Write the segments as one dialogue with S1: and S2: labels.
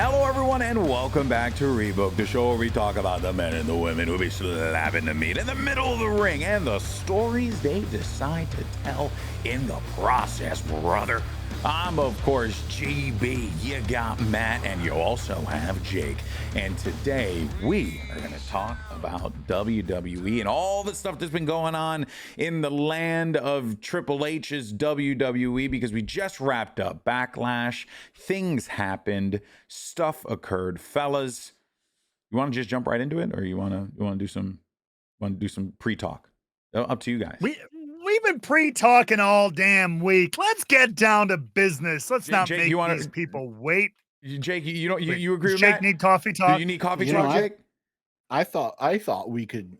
S1: Hello, everyone, and welcome back to Rebooked, the show where we talk about the men and the women who be slapping the meat in the middle of the ring and the stories they decide to tell in the process, brother. I'm, of course, GB. You got Matt, and you also have Jake. And today, we are going to talk about WWE and all the stuff that's been going on in the land of Triple H's WWE, because we just wrapped up Backlash. Things happened. Stuff occurred. Fellas, you want to just jump right into it, or you want to do some pre-talk? Up to you guys.
S2: We've been pre-talking all damn week. Let's get down to business. Let's not
S1: Jake,
S2: make these people wait.
S1: Jake, you agree with
S2: Jake
S1: Matt?
S2: need coffee talk?
S1: Do you need coffee talk, Jake?
S3: I thought we could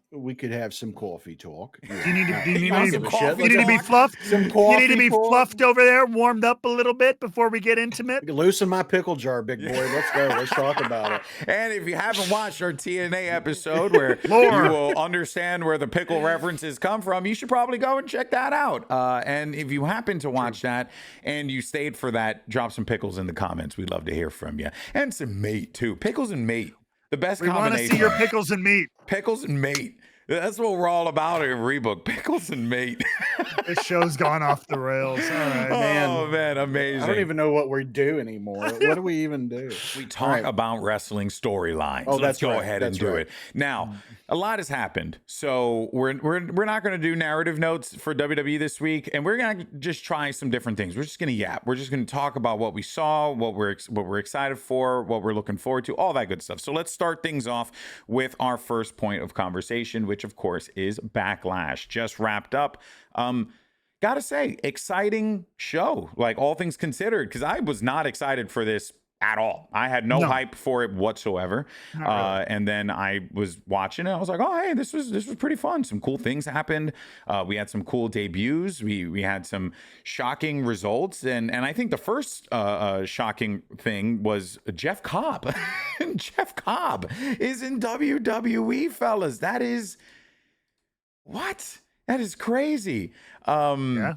S3: have some coffee talk.
S2: Do you need to be fluffed?
S3: Some coffee.
S2: You need to be fluffed over there, warmed up a little bit before we get intimate.
S3: Loosen my pickle jar, big boy. Let's go. Let's talk about it.
S1: And if you haven't watched our TNA episode where you will understand where the pickle references come from, you should probably go and check that out. And if you happen to watch that and you stayed for that, drop some pickles in the comments. We'd love to hear from you. And some meat, too. Pickles and meat. The best combination.
S2: We want to see your pickles and meat.
S1: Pickles and meat. That's what we're all about in Rebook. Pickles and meat.
S2: This show's gone off the rails. All right, man.
S1: Oh, man, amazing.
S3: I don't even know what we do anymore. What do we even do?
S1: We talk about wrestling storylines. Oh, let's go ahead and do it. Now, a lot has happened. So we're not going to do narrative notes for WWE this week, and we're going to just try some different things. We're just going to yap. We're just going to talk about what we saw, what we're excited for, what we're looking forward to, all that good stuff. So let's start things off with our first point of conversation, which of course is Backlash. Just wrapped up. Gotta say, exciting show, like all things considered, because I was not excited for this at all. I had no hype for it whatsoever. Really. And then I was watching it. I was like, oh, hey, this was pretty fun. Some cool things happened. We had some cool debuts. We had some shocking results. And I think the first shocking thing was Jeff Cobb. Jeff Cobb is in WWE, fellas. That is what? That is crazy. So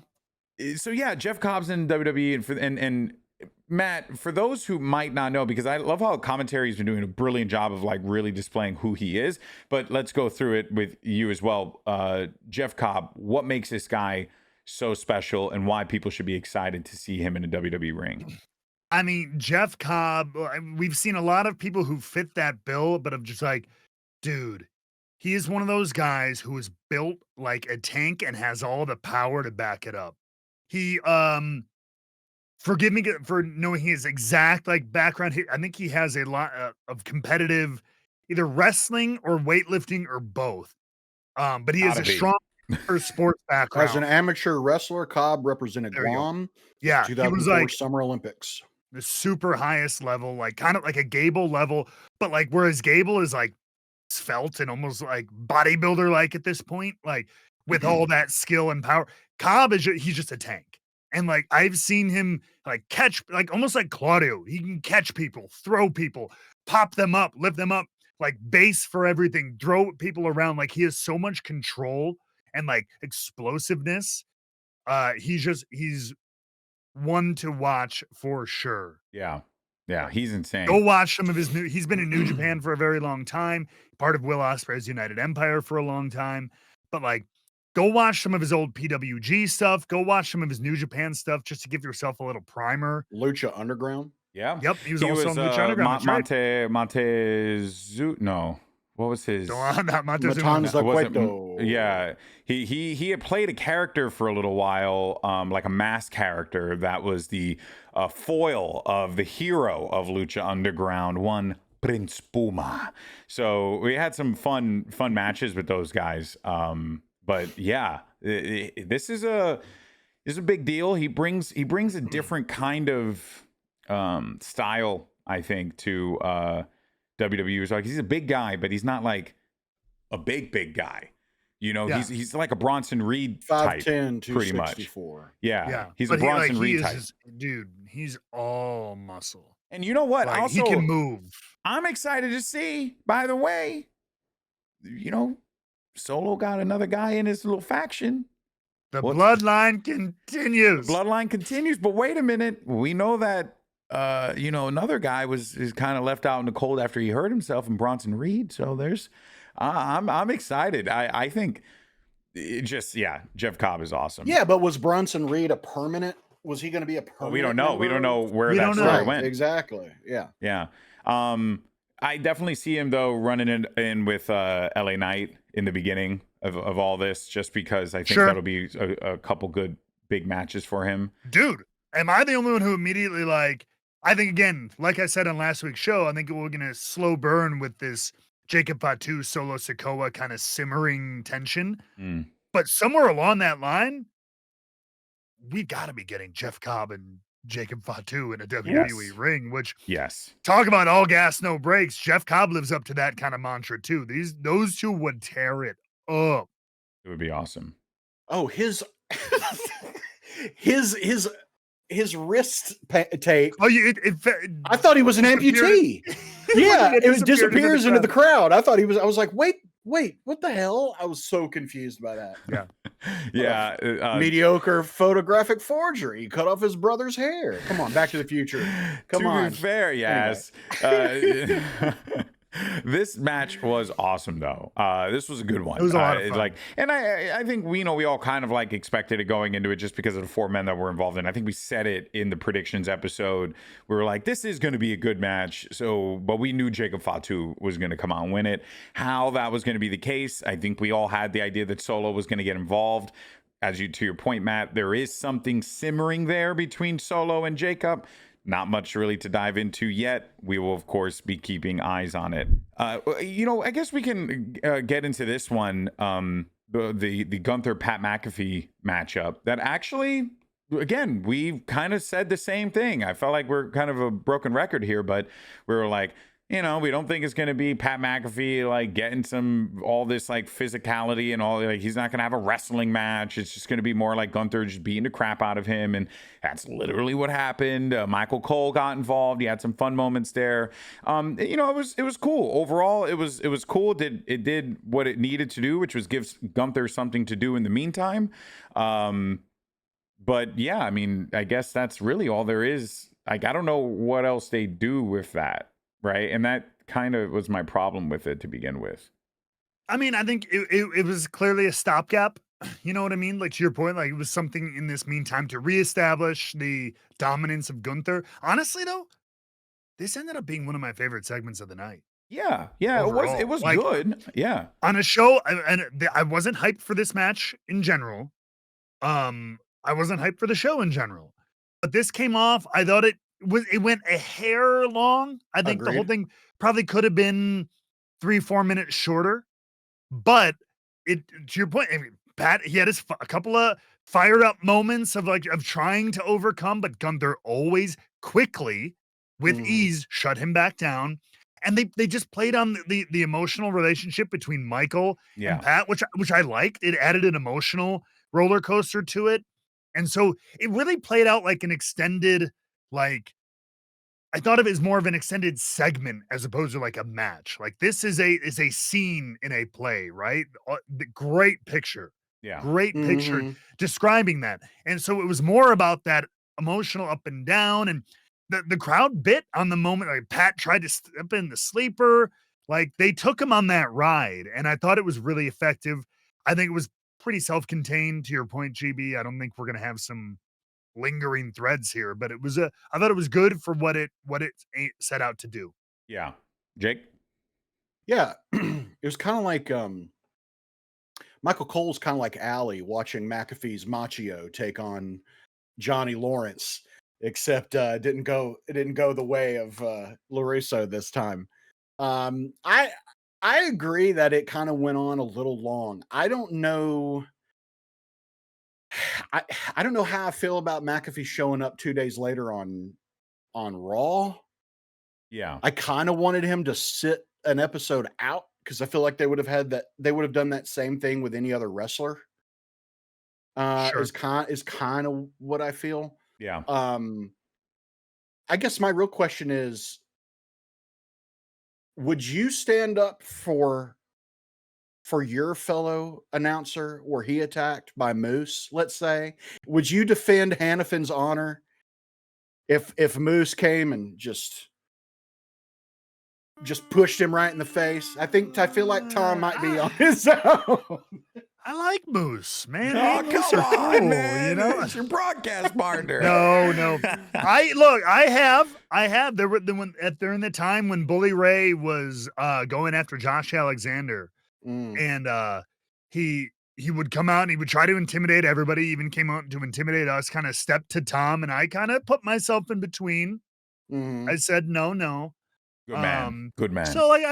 S1: yeah, Jeff Cobb's in WWE, and Matt, for those who might not know, because I love how commentary's been doing a brilliant job of like really displaying who he is, but let's go through it with you as well. Jeff Cobb, what makes this guy so special and why people should be excited to see him in a WWE ring?
S2: I mean, Jeff Cobb, we've seen a lot of people who fit that bill, but I'm just like, dude, he is one of those guys who is built like a tank and has all the power to back it up. He, forgive me for knowing his exact like background. I think he has a lot of competitive, either wrestling or weightlifting or both. But he has a strong sports background.
S3: As an amateur wrestler, Cobb represented Guam.
S2: Yeah,
S3: 2004
S2: he was like
S3: Summer Olympics.
S2: The super highest level, like kind of like a Gable level, but like whereas Gable is like svelte and almost like bodybuilder like at this point, like with all that skill and power. Cobb he's just a tank. And like I've seen him like catch, like almost like Claudio. He can catch people, throw people, pop them up, lift them up, like base for everything, throw people around. Like he has so much control and like explosiveness. He's one to watch for sure.
S1: Yeah, he's insane.
S2: Go watch some of his he's been in New Japan for a very long time, part of Will Ospreay's United Empire for a long time. But like, go watch some of his old PWG stuff. Go watch some of his New Japan stuff just to give yourself a little primer.
S3: Lucha Underground.
S1: Yeah.
S2: Yep. He was also on Lucha Underground.
S1: What was his? Yeah. He had played a character for a little while, like a masked character that was the foil of the hero of Lucha Underground, one Prince Puma. So we had some fun matches with those guys. But yeah, this is a big deal. He brings a different kind of style, I think, to WWE. So like he's a big guy, but he's not like a big guy. You know, he's like a Bronson Reed type,
S3: 5'10",
S1: pretty much. Yeah. He's a Bronson Reed type.
S2: Dude, he's all muscle.
S1: And you know what?
S2: Like,
S1: also,
S2: he can move.
S1: I'm excited to see, by the way, you know, Solo got another guy in his little faction.
S2: The bloodline continues.
S1: The bloodline continues, but wait a minute. We know that another guy is kind of left out in the cold after he hurt himself in Bronson Reed. So I'm excited. I think Jeff Cobb is awesome.
S3: Yeah, but was Bronson Reed a permanent? Was he going to be a permanent?
S1: Well, we don't know. We don't know where that story went.
S3: Exactly. Yeah.
S1: Yeah. I definitely see him though running in with LA Knight in the beginning of all this, just because I think that'll be a couple good big matches for him.
S2: Dude, am I the only one who immediately I think, again, like I said on last week's show, I think we're going to slow burn with this Jacob Fatu, Solo Sikoa kind of simmering tension. But somewhere along that line, we got to be getting Jeff Cobb and Jacob Fatu in a WWE ring, which talk about all gas, no brakes. Jeff Cobb lives up to that kind of mantra too. Those two would tear it up.
S1: It would be awesome.
S3: Oh, his wrist tape.
S2: Oh,
S3: I thought he was an amputee. Yeah, it disappears into the crowd. I was like, wait, what the hell? I was so confused by that.
S2: Yeah.
S1: Yeah.
S3: Mediocre photographic forgery. He cut off his brother's hair. Come on, Back to the Future. Come on.
S1: To be fair, yes. Anyway. This match was awesome, though. This was a good one.
S2: It was a lot of fun.
S1: And I think we all kind of expected it going into it just because of the 4 men that were involved in. I think we said it in the predictions episode. We were like, this is going to be a good match. But we knew Jacob Fatu was going to come out and win it. How that was going to be the case, I think we all had the idea that Solo was going to get involved. To your point, Matt, there is something simmering there between Solo and Jacob. Not much really to dive into yet. We will, of course, be keeping eyes on it. I guess we can get into this one, the Gunther Pat McAfee matchup. That actually, again, we kind of said the same thing. I felt like we're kind of a broken record here, but we were like, we don't think it's going to be Pat McAfee getting all this physicality and all. He's not going to have a wrestling match. It's just going to be more like Gunther just beating the crap out of him, and that's literally what happened. Michael Cole got involved. He had some fun moments there. It was cool overall. It was cool. It did what it needed to do, which was give Gunther something to do in the meantime. But yeah, I mean, I guess that's really all there is. I don't know what else they do with that. Right. And that kind of was my problem with it to begin with.
S2: I mean, I think it was clearly a stopgap. You know what I mean? To your point, it was something in this meantime to reestablish the dominance of Gunther. Honestly, though, this ended up being one of my favorite segments of the night.
S1: Yeah. Yeah. Overall. It was good. Yeah.
S2: On a show, I wasn't hyped for this match in general. I wasn't hyped for the show in general. But this came off. I thought it went a hair long. I think the whole thing probably could have been 3-4 minutes shorter, but to your point, Pat, he had a couple of fired up moments of trying to overcome, but Gunther always quickly with ease shut him back down. And they just played on the emotional relationship between Michael and Pat, which I liked. It added an emotional roller coaster to it. And so it really played out like an extended, I thought of it as more of an extended segment as opposed to a match. This is a scene in a play, right? The great picture.
S1: Yeah.
S2: Great picture describing that. And so it was more about that emotional up and down, and the crowd bit on the moment. Pat tried to step in the sleeper. They took him on that ride, and I thought it was really effective. I think it was pretty self-contained, to your point, GB. I don't think we're going to have some lingering threads here, but I thought it was good for what it set out to do.
S1: Yeah. Jake?
S3: Yeah. It was kind of like Michael Cole's kind of like Allie watching McAfee's Machio take on Johnny Lawrence, except it didn't go the way of LaRusso this time. I agree that it kind of went on a little long. I don't know. I don't know how I feel about McAfee showing up 2 days later on Raw.
S1: Yeah.
S3: I kind of wanted him to sit an episode out because I feel like they would have done that same thing with any other wrestler.
S2: Sure.
S3: Is kind of what I feel.
S1: Yeah.
S3: I guess my real question is, would you stand up for your fellow announcer were he attacked by Moose, let's say? Would you defend Hannifin's honor if Moose came and just pushed him right in the face, I feel like Tom might be on his own.
S2: I like Moose, man.
S1: Oh,
S2: Moose
S1: come
S2: are
S1: on,
S2: cool,
S1: man.
S2: you know?
S1: It's your broadcast partner.
S2: No. I have. There were during the time when Bully Ray was going after Josh Alexander, and he would come out and he would try to intimidate everybody. Even came out to intimidate us. Kind of stepped to Tom, and I kind of put myself in between. I said no.
S1: Good man. Good man.
S2: So like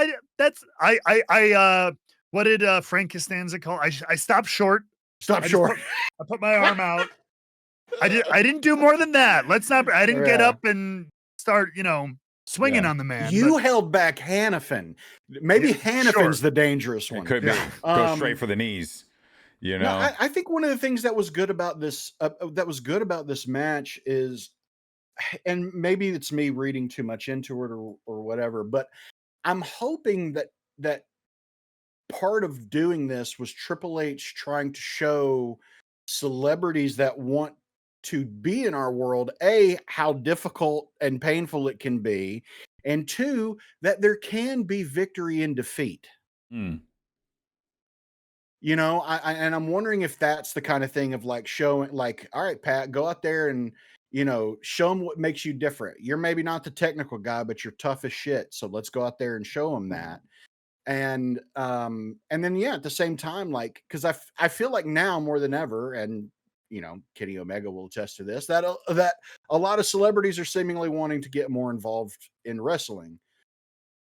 S2: what did Frank Costanza call? I stopped short.
S3: Stop short.
S2: I put my arm out. I didn't do more than that. I didn't get up and start, swinging on the man.
S3: You held back Hannafin. Maybe Hannafin's the dangerous one.
S1: It could be. Go straight for the knees. You know.
S3: No, I think one of the things that was good about this match is, and maybe it's me reading too much into it or whatever, but I'm hoping that part of doing this was Triple H trying to show celebrities that want to be in our world, A, how difficult and painful it can be, and two, that there can be victory in defeat. You know, I'm wondering if that's the kind of thing of like showing, like, all right, Pat, go out there and, show them what makes you different. You're maybe not the technical guy, but you're tough as shit. So let's go out there and show them that. And then, yeah, at the same time, like, because I feel like now more than ever, and Kenny Omega will attest to this, that a lot of celebrities are seemingly wanting to get more involved in wrestling.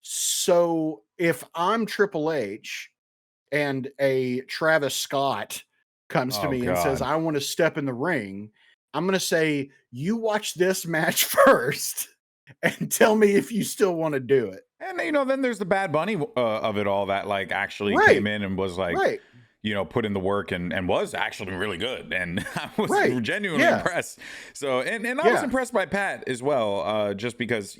S3: So if I'm Triple H and a Travis Scott comes to me and says, I want to step in the ring, I'm going to say, you watch this match first and tell me if you still want to do it.
S1: And, then there's the Bad Bunny of it all that like actually came in and was like, put in the work and was actually really good. And I was genuinely impressed. So, and I was impressed by Pat as well, just because,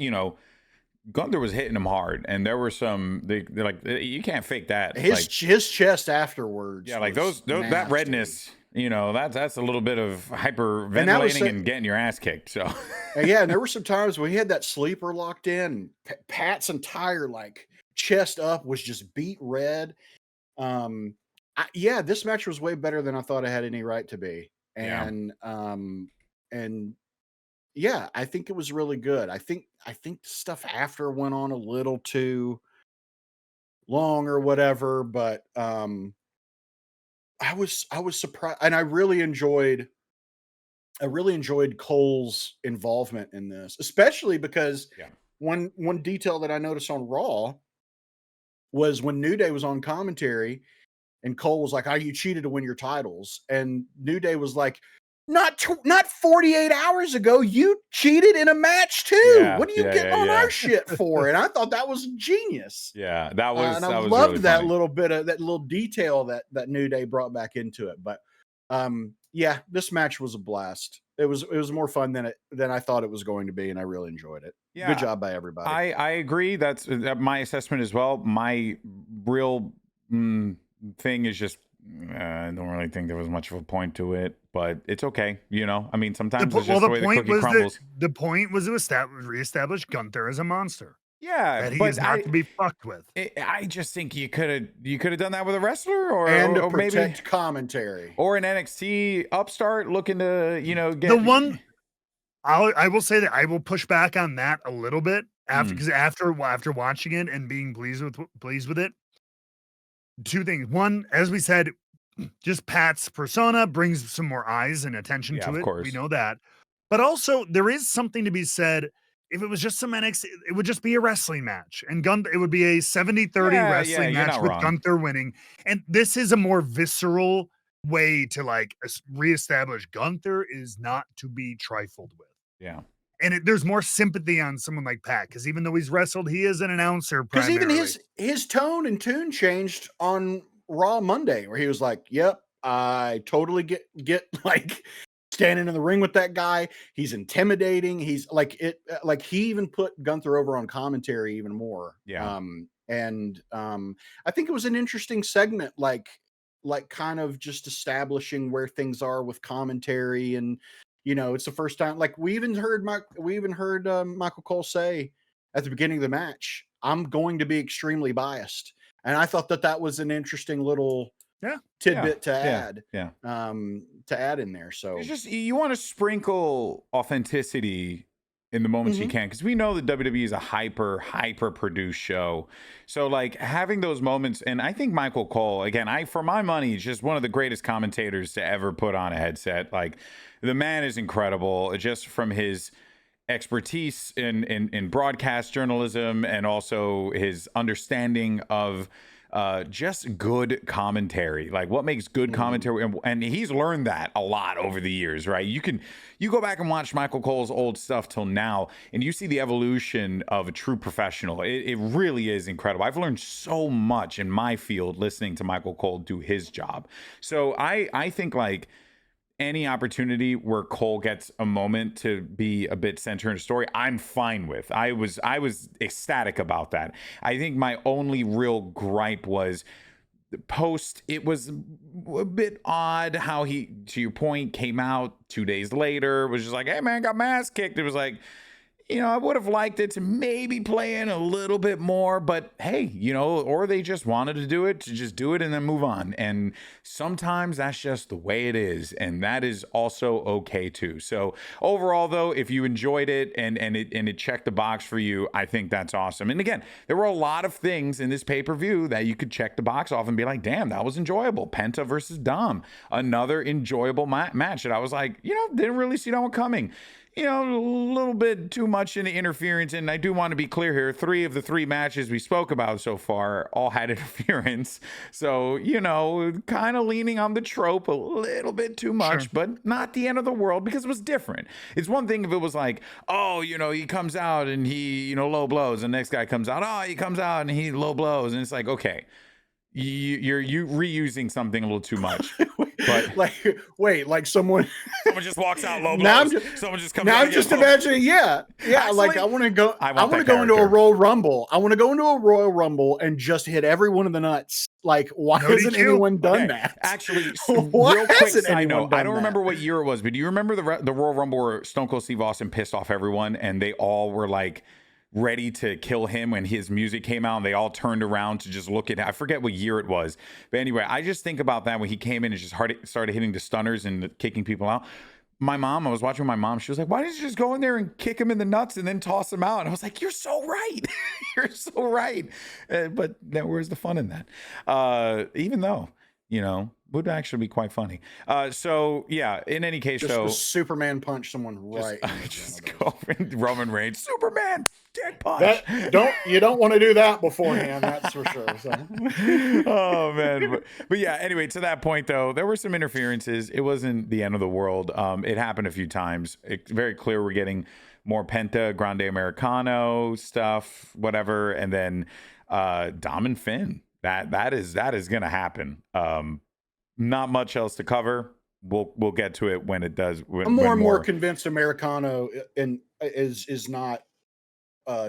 S1: Gunther was hitting him hard, and there were they're like, you can't fake that.
S3: His chest afterwards.
S1: Yeah, like those that redness, that's a little bit of hyperventilating and getting your ass kicked. So
S3: and there were some times when he had that sleeper locked in. Pat's entire like chest up was just beat red. This match was way better than I thought it had any right to be. And I think it was really good. I think stuff after went on a little too long or whatever, but I was surprised, and I really enjoyed Cole's involvement in this, especially because one detail that I noticed on Raw was when New Day was on commentary and Cole was like, "Oh, you cheated to win your titles," and New Day was like, Not 48 hours ago, you cheated in a match too. What are you getting on our shit for? And I thought that was genius.
S1: Yeah, that was.
S3: And I
S1: was
S3: loved
S1: really
S3: that
S1: funny.
S3: little bit of that little detail that New Day brought back into it. But this match was a blast. It was more fun than I thought it was going to be, and I really enjoyed it.
S1: Yeah,
S3: good job by everybody.
S1: I agree. That's my assessment as well. My real thing is just. I don't really think there was much of a point to it, but it's okay. I mean, sometimes it's just the way the cookie crumbles.
S2: The point was to reestablish Gunther as a monster.
S1: Yeah,
S2: that he's not to be fucked with.
S1: I just think you could have done that with a wrestler, or
S3: protect
S1: maybe
S3: commentary,
S1: or an NXT upstart looking to get
S2: the one. I will say that I will push back on that a little bit because after watching it and being pleased with it. Two things. One, as we said, just Pat's persona brings some more eyes and attention to it. Of course. We know that. But also, there is something to be said. If it was just some NXT, it would just be a wrestling match. And it would be a 70-30 wrestling match with Gunther winning. And this is a more visceral way to like reestablish Gunther is not to be trifled with.
S1: Yeah.
S2: And there's more sympathy on someone like Pat, because even though he's wrestled, he is an announcer.
S3: Because even his tone and tune changed on Raw Monday, where he was like, "Yep, I totally get like standing in the ring with that guy. He's intimidating. He's like it. Like he even put Gunther over on commentary even more.
S1: Yeah.
S3: I think it was an interesting segment, like kind of just establishing where things are with commentary and." You know, it's the first time. Like we even heard Michael Cole say at the beginning of the match, "I'm going to be extremely biased," and I thought that was an interesting little tidbit to add. To add in there. So
S1: it's just you want to sprinkle authenticity in the moments you can, because we know that WWE is a hyper produced show. So like having those moments, and I think Michael Cole, again, for my money, is just one of the greatest commentators to ever put on a headset. Like the man is incredible, just from his expertise in broadcast journalism and also his understanding of just good commentary, like what makes good commentary, and he's learned that a lot over the years, right? You go back and watch Michael Cole's old stuff till now, and you see the evolution of a true professional. It really is incredible. I've learned so much in my field listening to Michael Cole do his job. So I think like any opportunity where Cole gets a moment to be a bit center in a story, I'm fine with. I was ecstatic about that. I think my only real gripe was the post. It was a bit odd how he, to your point, came out 2 days later, was just like, hey man, got my ass kicked. It was like, you know, I would have liked it to maybe play in a little bit more, but hey, you know, or they just wanted to do it, to just do it and then move on. And sometimes that's just the way it is. And that is also okay too. So overall though, if you enjoyed it and it checked the box for you, I think that's awesome. And again, there were a lot of things in this pay-per-view that you could check the box off and be like, damn, that was enjoyable. Penta versus Dom, another enjoyable match that I was like, you know, didn't really see that one coming. You know, a little bit too much into interference. And I do want to be clear here. 3 of the 3 matches we spoke about so far all had interference. So, you know, kind of leaning on the trope a little bit too much, but not the end of the world because it was different. It's one thing if it was like, oh, you know, he comes out and he, you know, low blows. And the next guy comes out, oh, he comes out and he low blows. And it's like, okay, you're reusing something a little too much. But
S3: like someone
S1: just walks out low blows. Someone just comes out.
S3: Now I'm just imagining, actually, like I want to go into a Royal Rumble. I want to go into a Royal Rumble and just hit every one of the nuts. Like, why hasn't anyone done that?
S1: Actually, real quick side note, I don't remember what year it was, but do you remember the Royal Rumble where Stone Cold Steve Austin pissed off everyone and they all were like ready to kill him when his music came out and they all turned around to just look at him? I forget what year it was, but anyway, I just think about that when he came in and just started hitting the stunners and kicking people out. I was watching my mom, she was like, why didn't you just go in there and kick him in the nuts and then toss him out? And I was like, you're so right. You're so right. But then where's the fun in that? Even though, you know, would actually be quite funny. So yeah, in any case,
S3: just Superman punch someone right.
S1: Just go Roman Reigns, Superman, dead punch.
S3: You don't want to do that beforehand. That's for sure. So.
S1: Oh man, but yeah. Anyway, to that point though, there were some interferences. It wasn't the end of the world. It happened a few times. It's very clear we're getting more Penta, Grande Americano stuff, whatever, and then Dom and Finn. That is gonna happen. Not much else to cover. We'll get to it when it does.
S3: I'm more and more convinced Americano is not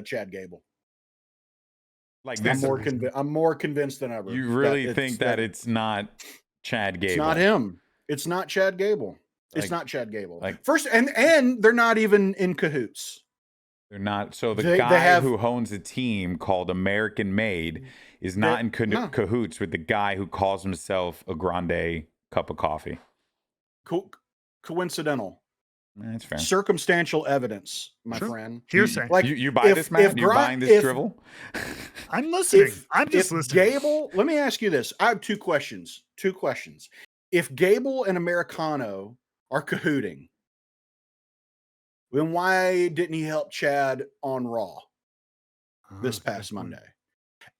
S3: Chad Gable.
S1: Like
S3: I'm more convinced than ever.
S1: You really think that it's not Chad Gable?
S3: It's not him. It's not Chad Gable. It's not Chad Gable. Like first, and they're not even in cahoots.
S1: They're not. So the guy who owns a team called American Made is not in cahoots with the guy who calls himself a grande cup of coffee.
S3: Coincidental.
S1: That's fair.
S3: Circumstantial evidence, my friend.
S2: Hearsay.
S1: Like you buy this, Matt? You buying this drivel?
S2: I'm listening. I'm just listening.
S3: Gable, let me ask you this. I have 2 questions. If Gable and Americano are cahooting, then why didn't he help Chad on Raw this past Monday?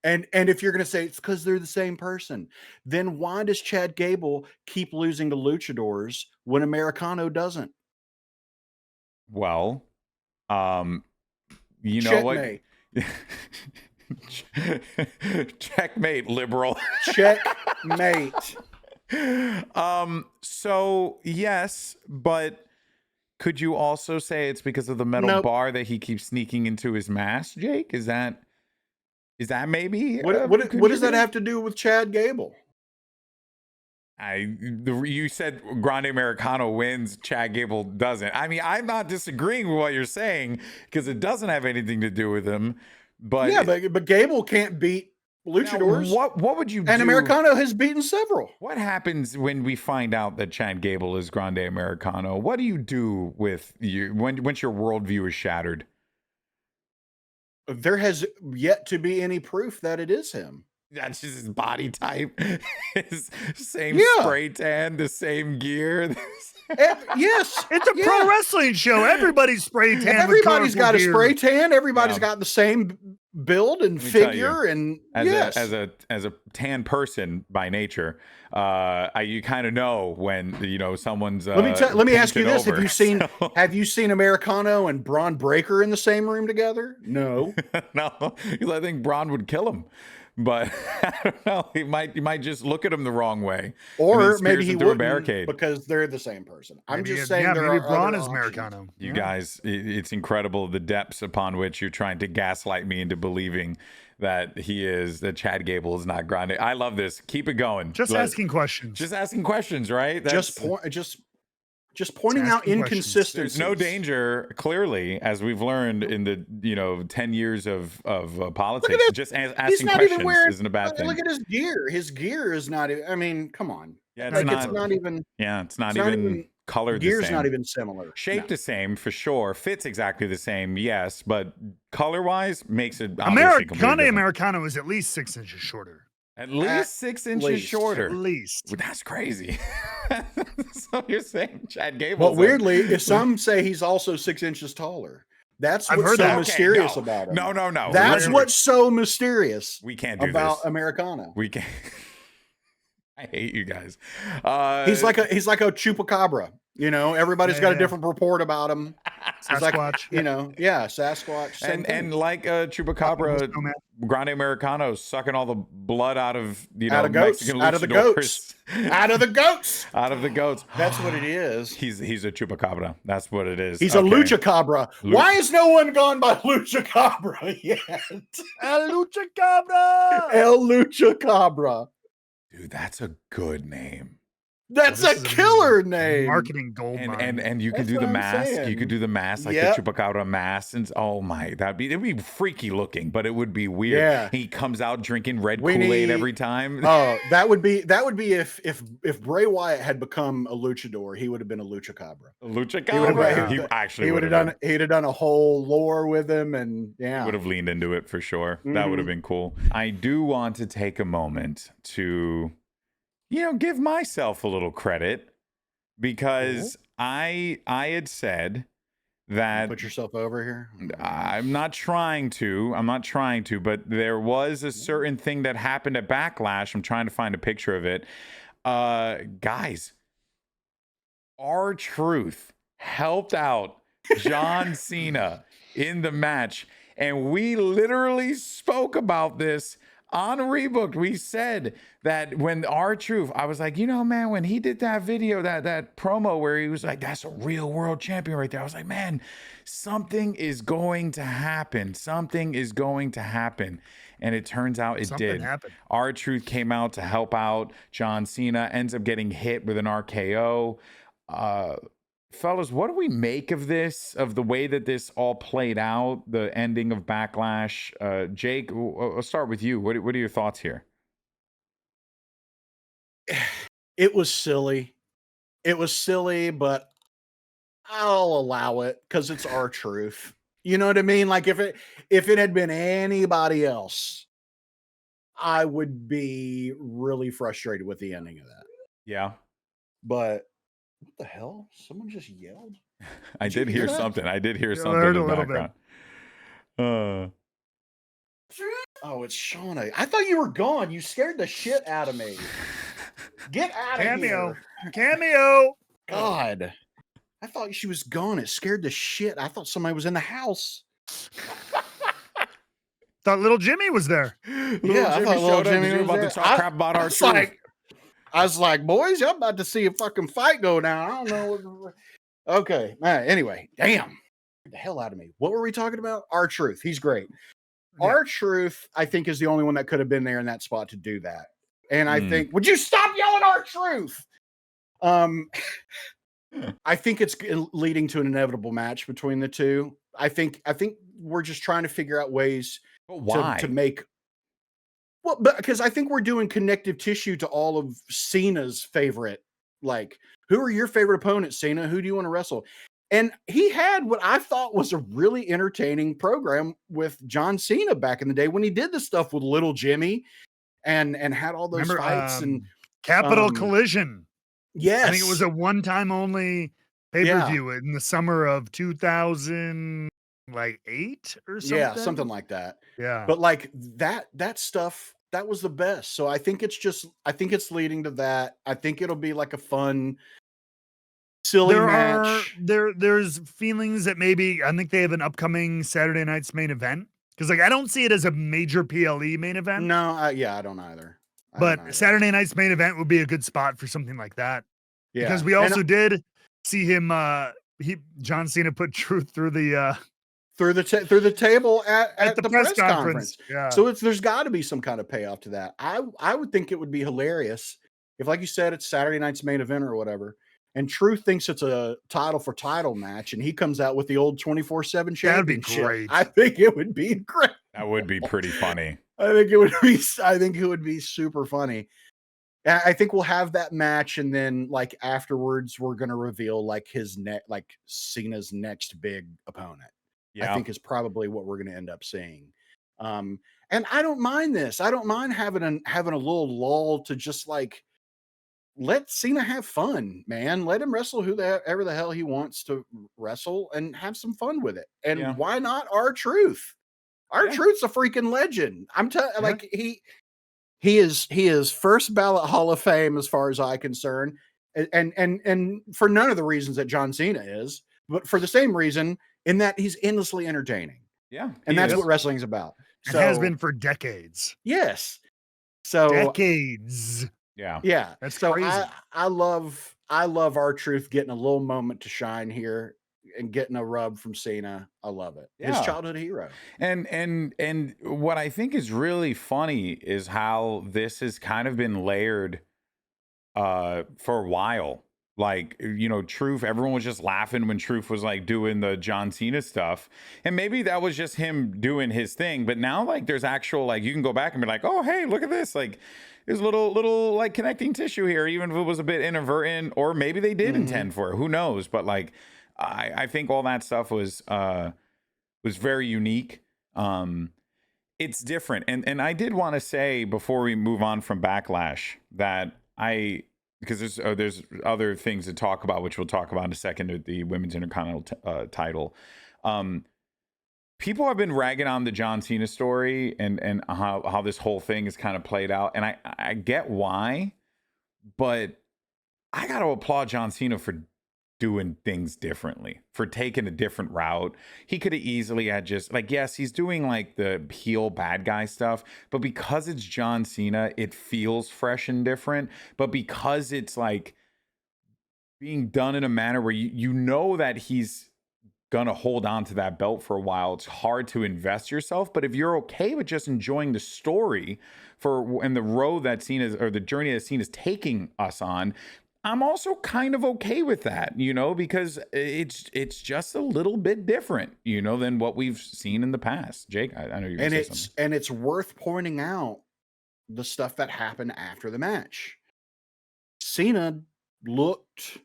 S3: And if you're going to say it's because they're the same person, then why does Chad Gable keep losing to luchadors when Americano doesn't?
S1: Well, you know
S3: Checkmate.
S1: What? Checkmate, liberal.
S3: Checkmate.
S1: So yes, but could you also say it's because of the metal bar that he keeps sneaking into his mask, Jake? Is that maybe?
S3: What does that have to do with Chad Gable?
S1: You said Grande Americano wins, Chad Gable doesn't. I mean, I'm not disagreeing with what you're saying because it doesn't have anything to do with him. But
S3: yeah, but Gable can't beat luchadors.
S1: What would you do?
S3: And Americano has beaten several.
S1: What happens when we find out that Chad Gable is Grande Americano? What do you do with you once your worldview is shattered?
S3: There has yet to be any proof that it is him.
S1: That's just his body type, his same spray tan, the same gear.
S3: Yes,
S2: it's a pro wrestling show. Everybody's spray tan.
S3: Everybody's got a spray tan. Everybody's got the same build and figure. And
S1: as a tan person by nature, you kind of know when someone's.
S3: Let me ask you this: Have you seen Americano and Bron Breakker in the same room together? No,
S1: no. I think Bron would kill him. But I don't know. He might just look at him the wrong way,
S3: or maybe he wouldn't barricade because they're the same person. I'm just saying.
S2: Maybe Bron is Americano.
S1: You guys, it's incredible the depths upon which you're trying to gaslight me into believing that Chad Gable is not Grande. I love this. Keep it going.
S2: Just asking questions.
S1: Just asking questions, right?
S3: Just pointing out inconsistencies.
S1: There's no danger, clearly, as we've learned in the 10 years of politics. Just asking questions isn't a bad thing.
S3: Look at his gear. His gear is not. I mean, come on.
S1: Yeah,
S3: it's not even.
S1: Yeah, it's not even colored. The
S3: gear's
S1: same.
S3: not even similar.
S1: Shaped the same for sure. Fits exactly the same. Yes, but color-wise makes it. Grande
S2: Americano is at least 6 inches shorter.
S1: At least 6 inches shorter.
S2: At least.
S1: That's crazy. So you're saying Chad Gable?
S3: Well, weirdly, if some say he's also 6 inches taller. That's what's so mysterious about him.
S1: No.
S3: That's what's so mysterious.
S1: We can't do
S3: about
S1: this.
S3: Americano.
S1: We can't. I hate you guys.
S3: He's like a chupacabra. Everybody's got a different report about him.
S2: Sasquatch.
S3: Sasquatch.
S1: And like Chupacabra, Grande Americano sucking all the blood out of Mexican
S3: out of the goats. Out of the goats.
S1: Out of the goats.
S3: That's what it is.
S1: He's a Chupacabra. That's what it is.
S3: He's a Luchacabra. Why has no one gone by Luchacabra yet?
S2: El Luchacabra.
S3: El Luchacabra.
S1: Dude, that's a good name.
S3: That's a killer name.
S2: Marketing gold mine.
S1: And you could do the mask. You could do the mask, like the Chupacabra mask. And it'd be freaky looking, but it would be weird.
S3: Yeah.
S1: He comes out drinking red Kool-Aid every time.
S3: Oh, that would be if Bray Wyatt had become a luchador, he would have been a Luchacabra. He'd have done a whole lore with him, and would
S1: have leaned into it for sure. Mm-hmm. That would have been cool. I do want to take a moment to give myself a little credit because I had said that
S3: put yourself over here.
S1: I'm not trying to, but there was a certain thing that happened at Backlash. I'm trying to find a picture of it. Guys, R-Truth helped out John Cena in the match, and we literally spoke about this on Rebooked. We said that when R-Truth, I was like, man, when he did that video, that promo where he was like, that's a real world champion right there. I was like, man, something is going to happen. Something is going to happen. And it turns out it did. R-Truth came out to help out John Cena, ends up getting hit with an RKO. Fellas, what do we make of this, of the way that this all played out, the ending of Backlash? Jake, I'll start with you. What are your thoughts here?
S3: It was silly. But I'll allow it because it's R-Truth. You know what I mean? Like if it had been anybody else, I would be really frustrated with the ending of that.
S1: Yeah.
S3: But what the hell? Someone just yelled?
S1: I did hear something. I did hear something in the background.
S3: Oh, it's Shauna. I thought you were gone. You scared the shit out of me. Get out of here.
S2: Cameo.
S3: God. I thought she was gone. It scared the shit. I thought somebody was in the house.
S2: Thought little Jimmy was there.
S3: I thought little Jimmy was about to talk crap about R-Truth. I was like, boys, I'm about to see a fucking fight go down. I don't know. Okay. All right. Anyway, damn. Get the hell out of me. What were we talking about? R-Truth. He's great. Yeah. R-Truth, I think, is the only one that could have been there in that spot to do that. And I think, would you stop yelling R-Truth? I think it's leading to an inevitable match between the two. I think we're just trying to figure out ways to make. Well, because I think we're doing connective tissue to all of Cena's favorite. Like, who are your favorite opponents, Cena? Who do you want to wrestle? And he had what I thought was a really entertaining program with John Cena back in the day when he did the stuff with Little Jimmy and had all those fights and
S2: Capital Collision.
S3: Yes.
S2: I think it was a one-time only pay-per-view in the summer of 2008 or something.
S3: Yeah, something like that.
S2: Yeah.
S3: But like that stuff, that was the best. So I think it's leading to that. I think it'll be like a fun, silly match.
S2: There's feelings that maybe I think they have an upcoming Saturday night's main event. Because like I don't see it as a major PLE main event.
S3: No, I don't either.
S2: But Saturday night's main event would be a good spot for something like that. Yeah. Because we also did see him John Cena put Truth through the
S3: table at the press conference.
S2: Yeah.
S3: So there's got to be some kind of payoff to that. I would think it would be hilarious if, like you said, it's Saturday night's main event or whatever, and Truth thinks it's a title for title match, and he comes out with the old 24/7 championship.
S2: That'd be great.
S3: I think it would be great.
S1: That would be pretty funny.
S3: I think it would be super funny. I think we'll have that match, and then like afterwards, we're gonna reveal like Cena's next big opponent. Yeah. I think is probably what we're gonna end up seeing. And I don't mind this. I don't mind having a little lull to just like let Cena have fun, man. Let him wrestle whoever the hell he wants to wrestle and have some fun with it. And why not R-Truth? R-Truth's a freaking legend. I'm telling like he is first ballot Hall of Fame as far as I'm concerned. And for none of the reasons that John Cena is, but for the same reason in that he's endlessly entertaining.
S1: Yeah.
S3: And that's what wrestling's about.
S2: It has been for decades.
S3: Yes. So
S2: decades.
S1: Yeah.
S3: Yeah.
S2: That's so crazy.
S3: I love R-Truth getting a little moment to shine here and getting a rub from Cena. I love it. Yeah. His childhood hero.
S1: And what I think is really funny is how this has kind of been layered for a while. Like, you know, Truth, everyone was just laughing when Truth was like doing the John Cena stuff. And maybe that was just him doing his thing. But now like there's actual, like, you can go back and be like, oh, hey, look at this. Like there's little like connecting tissue here, even if it was a bit inadvertent, or maybe they did intend for it. Who knows? But like, I think all that stuff was very unique. It's different. And I did want to say before we move on from Backlash that because there's other things to talk about, which we'll talk about in a second, with the Women's Intercontinental title. People have been ragging on the John Cena story and how this whole thing is kind of played out. And I get why, but I got to applaud John Cena for doing things differently, for taking a different route. He could have easily had just like, yes, he's doing like the heel bad guy stuff, but because it's John Cena, it feels fresh and different. But because it's like being done in a manner where you know that he's gonna hold on to that belt for a while, it's hard to invest yourself. But if you're okay with just enjoying the story and the road that Cena's, or the journey that Cena's taking us on, I'm also kind of okay with that, you know, because it's just a little bit different, you know, than what we've seen in the past. Jake, I know you're going to say something.
S3: And it's worth pointing out the stuff that happened after the match. Cena looked,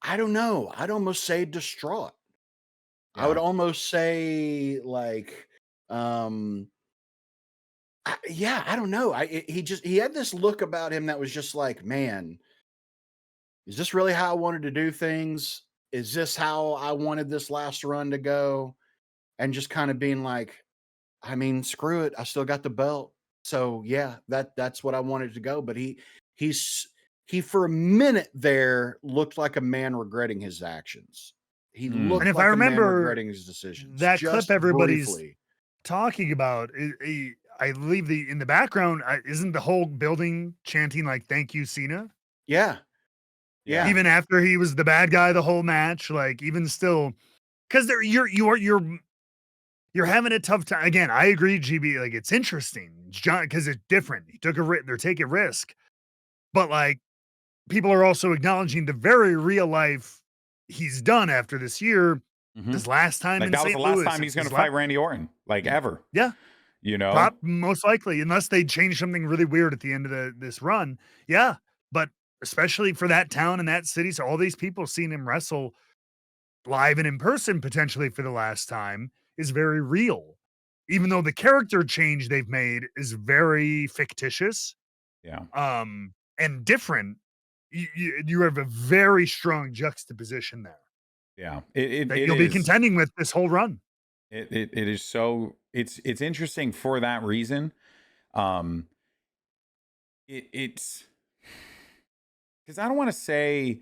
S3: I don't know, I'd almost say distraught. Yeah. I would almost say like, I don't know. He had this look about him that was just like, man, is this really how I wanted to do things? Is this how I wanted this last run to go? And just kind of being like, I mean, screw it. I still got the belt. So yeah, that's what I wanted to go. But he for a minute there looked like a man regretting his actions. He looked
S2: and if
S3: like
S2: I
S3: a
S2: remember
S3: man regretting his decisions.
S2: That clip everybody's talking about, I believe in the background, isn't the whole building chanting like "Thank you, Cena"?
S3: Yeah.
S2: Even after he was the bad guy the whole match, like even still, because you're you're having a tough time. Again, I agree, GB. Like, it's interesting, John, because it's different. He took a risk. They're taking risk, but like, people are also acknowledging the very real life he's done after this year. His last time
S1: like
S2: in
S1: that was
S2: St.
S1: the last
S2: Louis,
S1: time he's going to fight Randy Orton, like ever.
S2: Yeah,
S1: you know,
S2: most likely, unless they change something really weird at the end of this run. Yeah, but especially for that town and that city, so all these people seeing him wrestle live and in person potentially for the last time is very real. Even though the character change they've made is very fictitious,
S1: yeah,
S2: and different, you have a very strong juxtaposition there.
S1: Yeah,
S2: that you'll be contending with this whole run.
S1: It is so it's interesting for that reason. It's because I don't want to say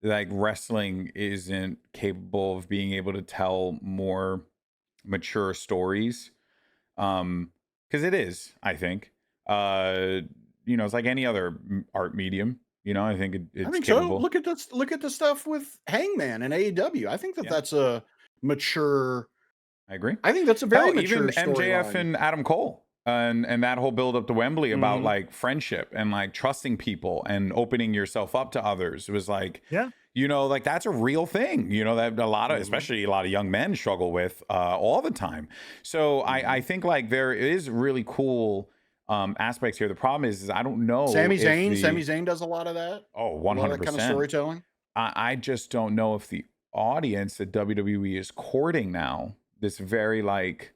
S1: like wrestling isn't capable of being able to tell more mature stories. Because it is, I think. It's like any other art medium. I think it's
S3: I think
S1: capable.
S3: so. Look at the stuff with Hangman and AEW. I think that's a mature.
S1: I agree.
S3: I think that's a very mature
S1: even MJF and Adam Cole and that whole build up to Wembley about like friendship and like trusting people and opening yourself up to others. It was like, like that's a real thing, that a lot of, especially a lot of young men struggle with all the time. So I think like there is really cool aspects here. The problem is I don't know.
S3: Sami Zayn does a lot of that.
S1: Oh, 100%.
S3: That kind of storytelling.
S1: I just don't know if the audience that WWE is courting now, this very like,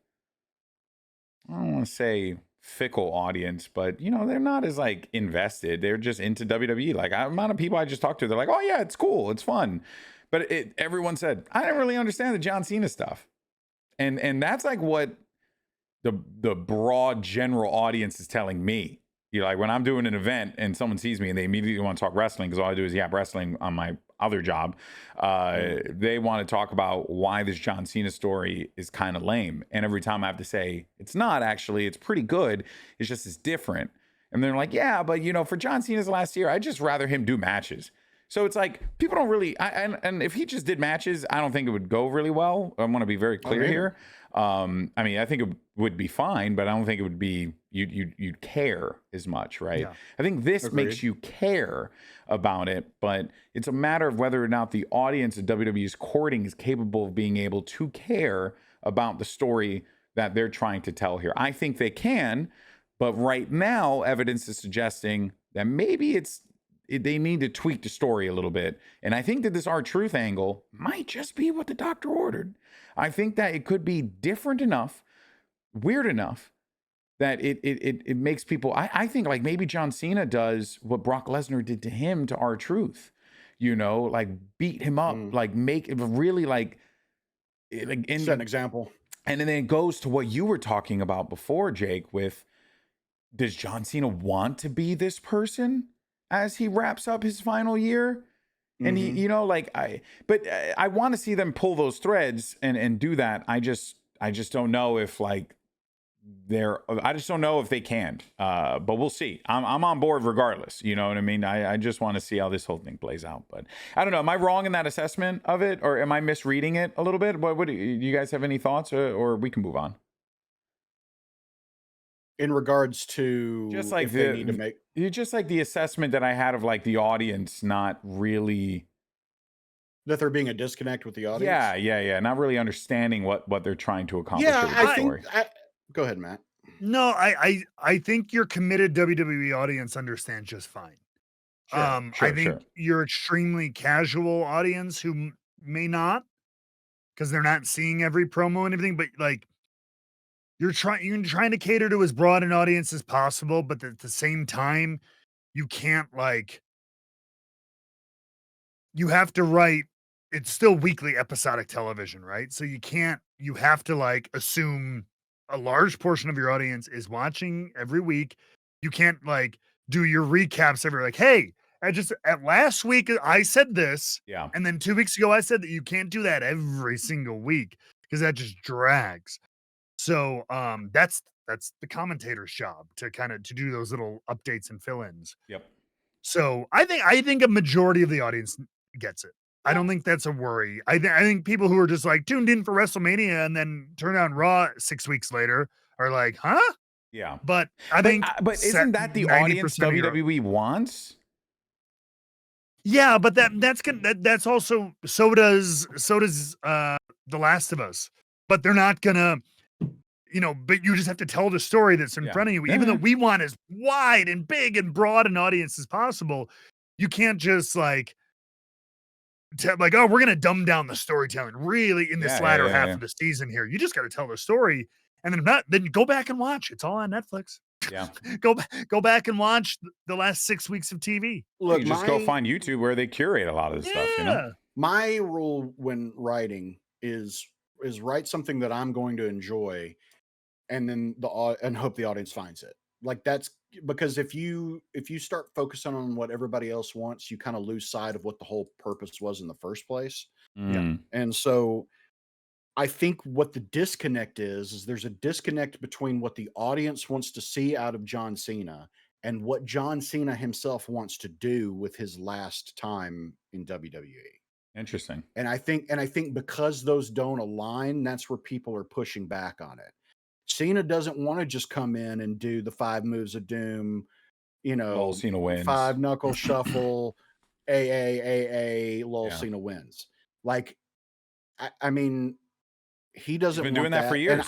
S1: I don't want to say fickle audience, but they're not as like invested. They're just into WWE. Like the amount of people I just talked to, they're like, oh yeah, it's cool, it's fun. But everyone said, I didn't really understand the John Cena stuff. And that's like what the broad general audience is telling me. Like when I'm doing an event and someone sees me and they immediately want to talk wrestling, because all I do is yap wrestling on my other job. They want to talk about why this John Cena story is kind of lame. And every time I have to say, it's not actually, it's pretty good. It's just, it's different. And they're like, yeah, but for John Cena's last year, I'd just rather him do matches. So it's like, people don't really, and if he just did matches, I don't think it would go really well. I want to be very clear here. I think it would be fine, but I don't think it would be, you'd care as much, right? Yeah. I think this makes you care about it, but it's a matter of whether or not the audience of WWE's courting is capable of being able to care about the story that they're trying to tell here. I think they can, but right now, evidence is suggesting that maybe they need to tweak the story a little bit. And I think that this R-Truth angle might just be what the doctor ordered. I think that it could be different enough, weird enough, that it makes people, I think like maybe John Cena does what Brock Lesnar did to him to R-Truth, like beat him up, like make it really like set
S3: an example.
S1: And then it goes to what you were talking about before, Jake, with does John Cena want to be this person as he wraps up his final year? And he, I want to see them pull those threads and do that. I just don't know if like I just don't know if they can. But we'll see. I'm on board regardless. You know what I mean? I just want to see how this whole thing plays out. But I don't know. Am I wrong in that assessment of it, or am I misreading it a little bit? What do you guys have any thoughts, or we can move on?
S3: In regards to
S1: just like just like the assessment that I had of like the audience not really,
S3: that there being a disconnect with the audience.
S1: Yeah. Not really understanding what they're trying to accomplish with the story.
S3: Go ahead, Matt.
S2: No, I think your committed WWE audience understands just fine. I think your extremely casual audience who may not, because they're not seeing every promo and everything, but like you're trying to cater to as broad an audience as possible, but at the same time, you can't like, you have to write, it's still weekly episodic television, right? So you have to like assume a large portion of your audience is watching every week. You can't like do your recaps every like, hey, at last week I said this, and then 2 weeks ago I said that. You can't do that every single week because that just drags. So that's the commentator's job to do those little updates and fill-ins.
S1: Yep.
S2: So I think a majority of the audience gets it. I don't think that's a worry. I think people who are just like tuned in for WrestleMania and then turn on Raw 6 weeks later are like, huh?
S1: Yeah.
S2: But I think,
S1: but isn't that the audience WWE wants?
S2: Yeah, but that's also so does The Last of Us. But they're not gonna, but you just have to tell the story that's in front of you. Even though we want as wide and big and broad an audience as possible, you can't just like oh, we're gonna dumb down the storytelling really in this latter half of the season here. You just got to tell the story, and then go back and watch. It's all on Netflix.
S1: Yeah,
S2: go back and watch the last 6 weeks of TV.
S1: Look, you just go find YouTube where they curate a lot of this stuff.
S3: My rule when writing is write something that I'm going to enjoy, and then and hope the audience finds it. Like that's because if you start focusing on what everybody else wants, you kind of lose sight of what the whole purpose was in the first place.
S1: Yeah.
S3: And so I think what the disconnect is there's a disconnect between what the audience wants to see out of John Cena and what John Cena himself wants to do with his last time in WWE.
S1: Interesting.
S3: And I think because those don't align, that's where people are pushing back on it. Cena doesn't want to just come in and do the 5 moves of doom,
S1: Cena wins.
S3: 5 knuckle shuffle, lol, Cena wins. Like, I mean, he doesn't
S1: been
S3: want
S1: doing that for years.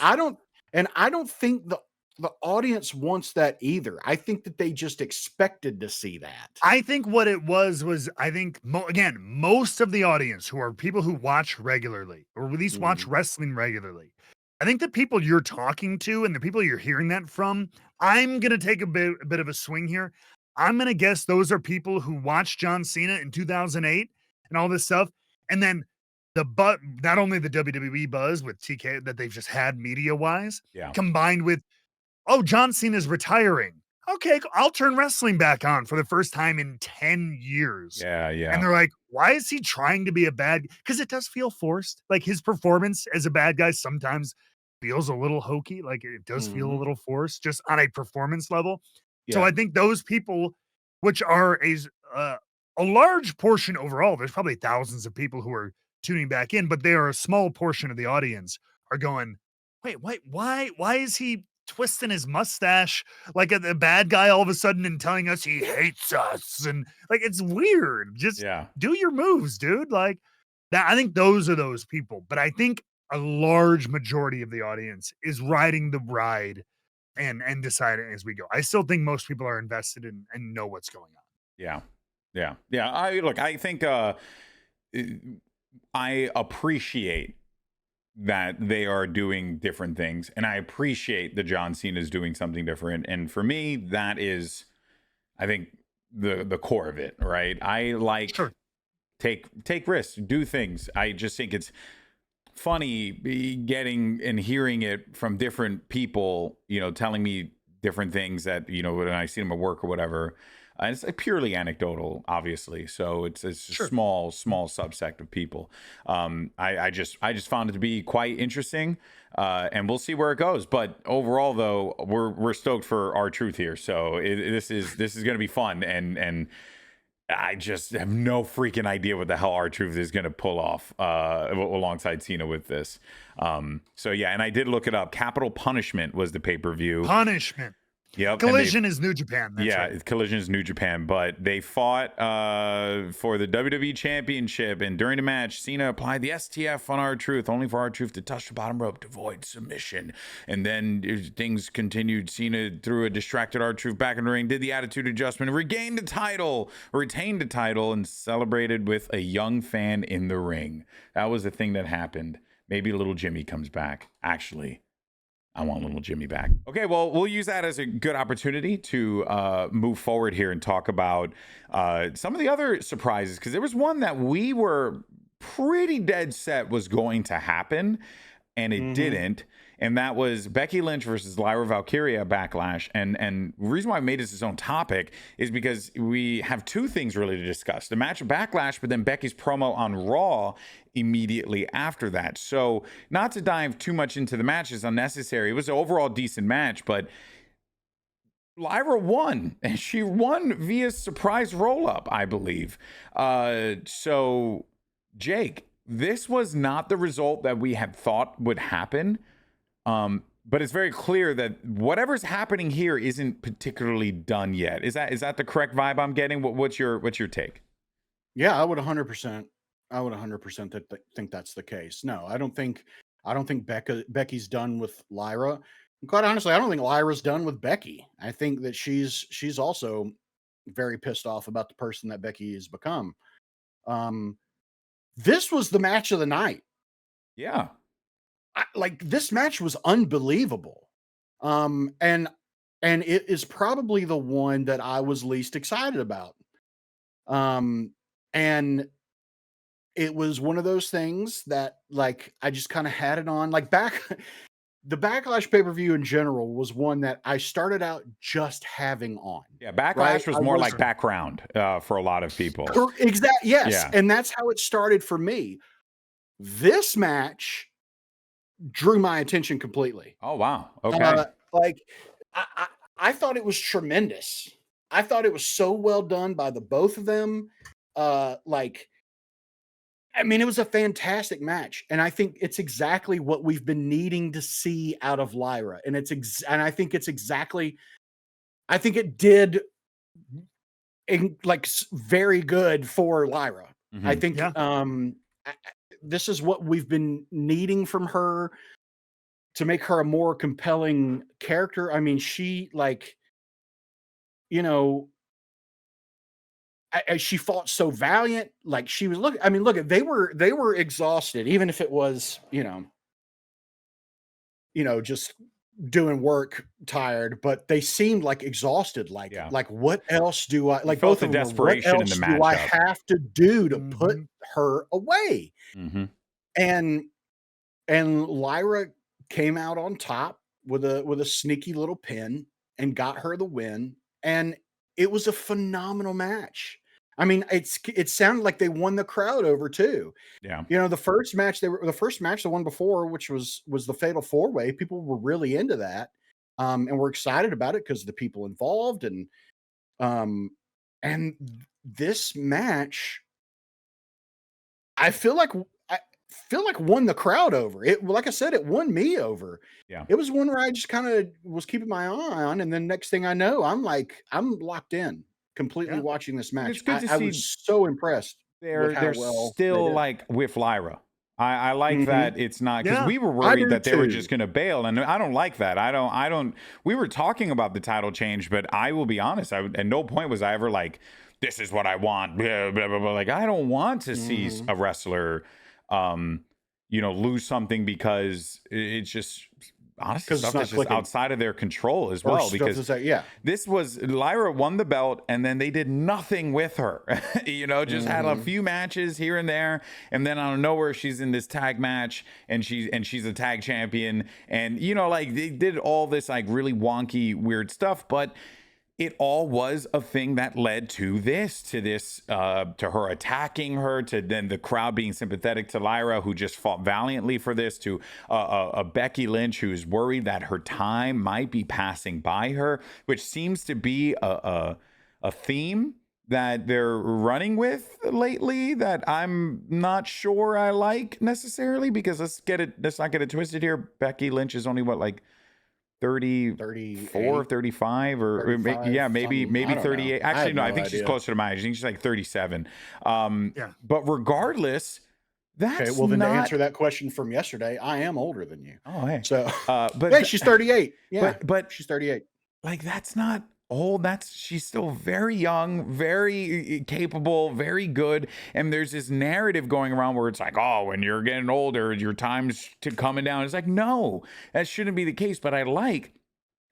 S3: And I don't think the audience wants that either. I think that they just expected to see that.
S2: I think what it was I think again, most of the audience who are people who watch regularly or at least watch wrestling regularly. I think the people you're talking to and the people you're hearing that from, I'm going to take a bit of a swing here. I'm going to guess those are people who watched John Cena in 2008 and all this stuff. And then not only the WWE buzz with TK that they've just had media wise, combined with, oh, John Cena's retiring. Okay, I'll turn wrestling back on for the first time in 10 years.
S1: Yeah.
S2: And they're like, why is he trying to be a bad guy? Because it does feel forced. Like his performance as a bad guy sometimes feels a little hokey. Like it does feel a little forced just on a performance level. Yeah. So I think those people, which are a large portion overall, there's probably thousands of people who are tuning back in, but they are a small portion of the audience are going, wait, why is he twisting his mustache like a bad guy all of a sudden and telling us he hates us? And like, it's weird. Just do your moves, dude. Like that. I think those are those people, but I think a large majority of the audience is riding the ride and deciding as we go. I still think most people are invested in and know what's going on.
S1: Yeah. I think I appreciate that they are doing different things, and I appreciate that John Cena is doing something different. And for me, that is, I think, the core of it, right? I like take risks, do things. I just think it's funny getting and hearing it from different people, telling me different things that, when I see them at work or whatever. It's like purely anecdotal, obviously. So it's a small subsect of people. I just found it to be quite interesting, and we'll see where it goes. But overall, though, we're stoked for R-Truth here. So this is going to be fun, and I just have no freaking idea what the hell R-Truth is going to pull off alongside Cena with this. So yeah, and I did look it up. Capital Punishment was the pay-per-view.
S2: Punishment.
S1: Yep.
S2: Collision is New Japan. That's right.
S1: Collision is New Japan, but they fought for the WWE Championship, and during the match, Cena applied the STF on R-Truth, only for R-Truth to touch the bottom rope to avoid submission. And then things continued. Cena threw a distracted R-Truth back in the ring, did the attitude adjustment, retained the title, and celebrated with a young fan in the ring. That was the thing that happened. Maybe little Jimmy comes back. Actually, I want little Jimmy back. Okay, well, we'll use that as a good opportunity to move forward here and talk about some of the other surprises, because there was one that we were pretty dead set was going to happen, and it didn't. And that was Becky Lynch versus Lyra Valkyria Backlash. And the reason why I made this its own topic is because we have two things really to discuss. The match of Backlash, but then Becky's promo on Raw immediately after that. So not to dive too much into the match is unnecessary. It was an overall decent match, but Lyra won, and she won via surprise roll-up, I believe. So Jake, this was not the result that we had thought would happen. But it's very clear that whatever's happening here isn't particularly done yet. Is that the correct vibe I'm getting? What's your take?
S3: Yeah, I would 100%. I would 100% think that's the case. No, I don't think Becky's done with Lyra. And quite honestly, I don't think Lyra's done with Becky. I think that she's also very pissed off about the person that Becky has become. This was the match of the night.
S1: Yeah.
S3: This match was unbelievable. And it is probably the one that I was least excited about. And it was one of those things that I just kind of had it on the Backlash pay-per-view in general was one that I started out just having on.
S1: Yeah, Backlash was more like background for a lot of people.
S3: Exactly. Yes.
S1: Yeah.
S3: And that's how it started for me. This match drew my attention completely.
S1: Oh, wow. Okay.
S3: I thought it was tremendous. I thought it was so well done by the both of them. It was a fantastic match, and I think it's exactly what we've been needing to see out of Lyra. And I think it did very good for Lyra.
S1: Mm-hmm.
S3: I think this is what we've been needing from her to make her a more compelling character. I mean, she she fought so valiant. She was they were exhausted, even if it was, just doing work tired, but they seemed exhausted. What else do I
S1: both the desperation in the matchup.
S3: Do I have to do to put her away?
S1: Mm-hmm.
S3: And Lyra came out on top with a sneaky little pin and got her the win. And it was a phenomenal match. I mean, it sounded like they won the crowd over too.
S1: Yeah.
S3: The first match, the one before, which was the Fatal 4-Way. People were really into that. And we're excited about it because of the people involved. And this match, I feel like won the crowd over. It, like I said, it won me over.
S1: Yeah.
S3: It was one where I just kind of was keeping my eye on, and then next thing I know, I'm locked in, completely watching this match.
S1: It's good to see.
S3: I was so impressed.
S1: They're still with Lyra. I like that it's not, because we were worried that they were just going to bail, and I don't like that. I don't. We were talking about the title change, but I will be honest. At no point was I ever like, this is what I want. Blah, blah, blah, blah. I don't want to see a wrestler lose something because it's just honestly stuff that's just outside of their control as well. Because this was Lyra won the belt and then they did nothing with her. Just had a few matches here and there, and then out of nowhere she's in this tag match and she's a tag champion, and they did all this really wonky weird stuff, but it all was a thing that led to her attacking her, to then the crowd being sympathetic to Lyra, who just fought valiantly for this, to a Becky Lynch who's worried that her time might be passing by her, which seems to be a theme that they're running with lately that I'm not sure I like necessarily, because let's not get it twisted here. Becky Lynch is only 34, 35, or 35, maybe 38. Actually, no, I think she's closer to my age. I think she's 37. But regardless, that's
S3: okay. Well, then to answer that question from yesterday, I am older than you.
S1: Oh, hey.
S3: So, but she's 38. Yeah,
S1: but
S3: she's 38.
S1: That's not old. She's still very young, very capable, very good. And there's this narrative going around where it's when you're getting older, your time's coming down. It's no, that shouldn't be the case. But I like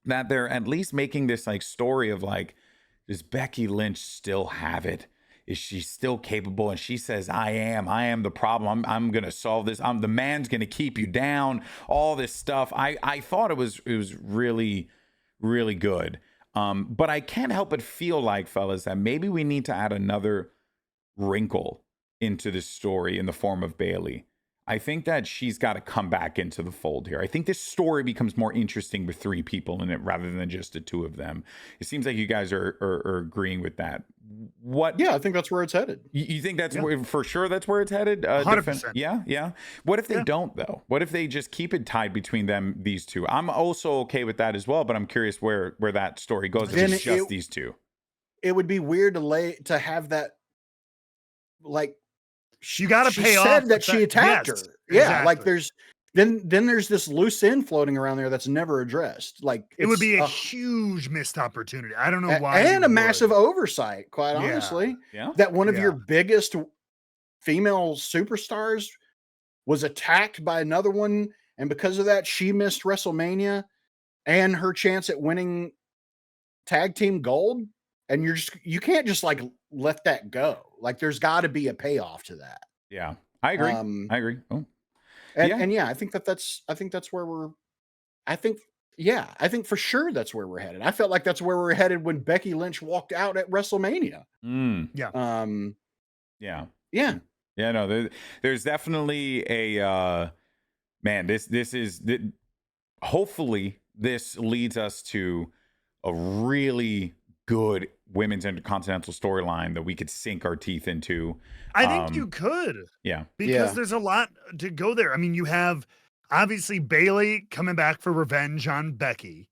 S1: that they're at least making this story of does Becky Lynch still have it? Is she still capable? And she says, I am the problem. I'm going to solve this. I'm the man's going to keep you down. All this stuff. I thought it was really, really good. But I can't help but feel fellas, that maybe we need to add another wrinkle into this story in the form of Bayley. I think that she's got to come back into the fold here. I think this story becomes more interesting with 3 people in it rather than just the 2 of them. It seems like you guys are agreeing with that. What?
S3: Yeah, I think that's where it's headed.
S1: You think that's where, for sure that's where it's headed?
S2: 100%.
S1: Yeah. What if they don't, though? What if they just keep it tied between them, these 2? I'm also okay with that as well, but I'm curious where that story goes. If it's just these 2.
S3: It would be weird to have that, like,
S2: you got to pay off.
S3: She said that she attacked her. Yeah,
S2: exactly.
S3: like there's this loose end floating around there that's never addressed. Like
S2: it would be a huge missed opportunity. I don't know why.
S3: And a massive oversight, quite honestly.
S1: Yeah.
S3: That one of your biggest female superstars was attacked by another one, and because of that, she missed WrestleMania and her chance at winning tag team gold. And you can't just like let that go. Like there's got to be a payoff to that.
S1: Yeah, I agree. I agree. Oh,
S3: and I think that's where we're. I think for sure that's where we're headed. I felt like that's where we were headed when Becky Lynch walked out at WrestleMania.
S1: Yeah. No, there's definitely a man. This is hopefully this leads us to a really good women's intercontinental storyline that we could sink our teeth into.
S2: I think you could.
S1: Yeah.
S2: Because there's a lot to go there. I mean, you have obviously Bayley coming back for revenge on Becky.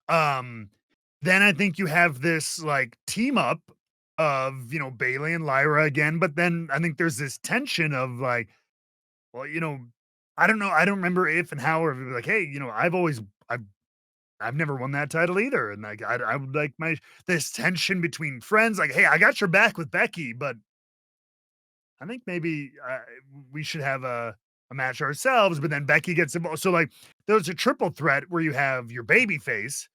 S2: Then I think you have this like team up of, Bayley and Lyra again, but then I think there's this tension of like, well, I don't know. I don't remember if and how, or like, hey, I've never won that title either. And like, I would like this tension between friends, like, hey, I got your back with Becky, but I think maybe we should have a match ourselves, but then Becky gets involved. So like, there's a triple threat where you have your baby face,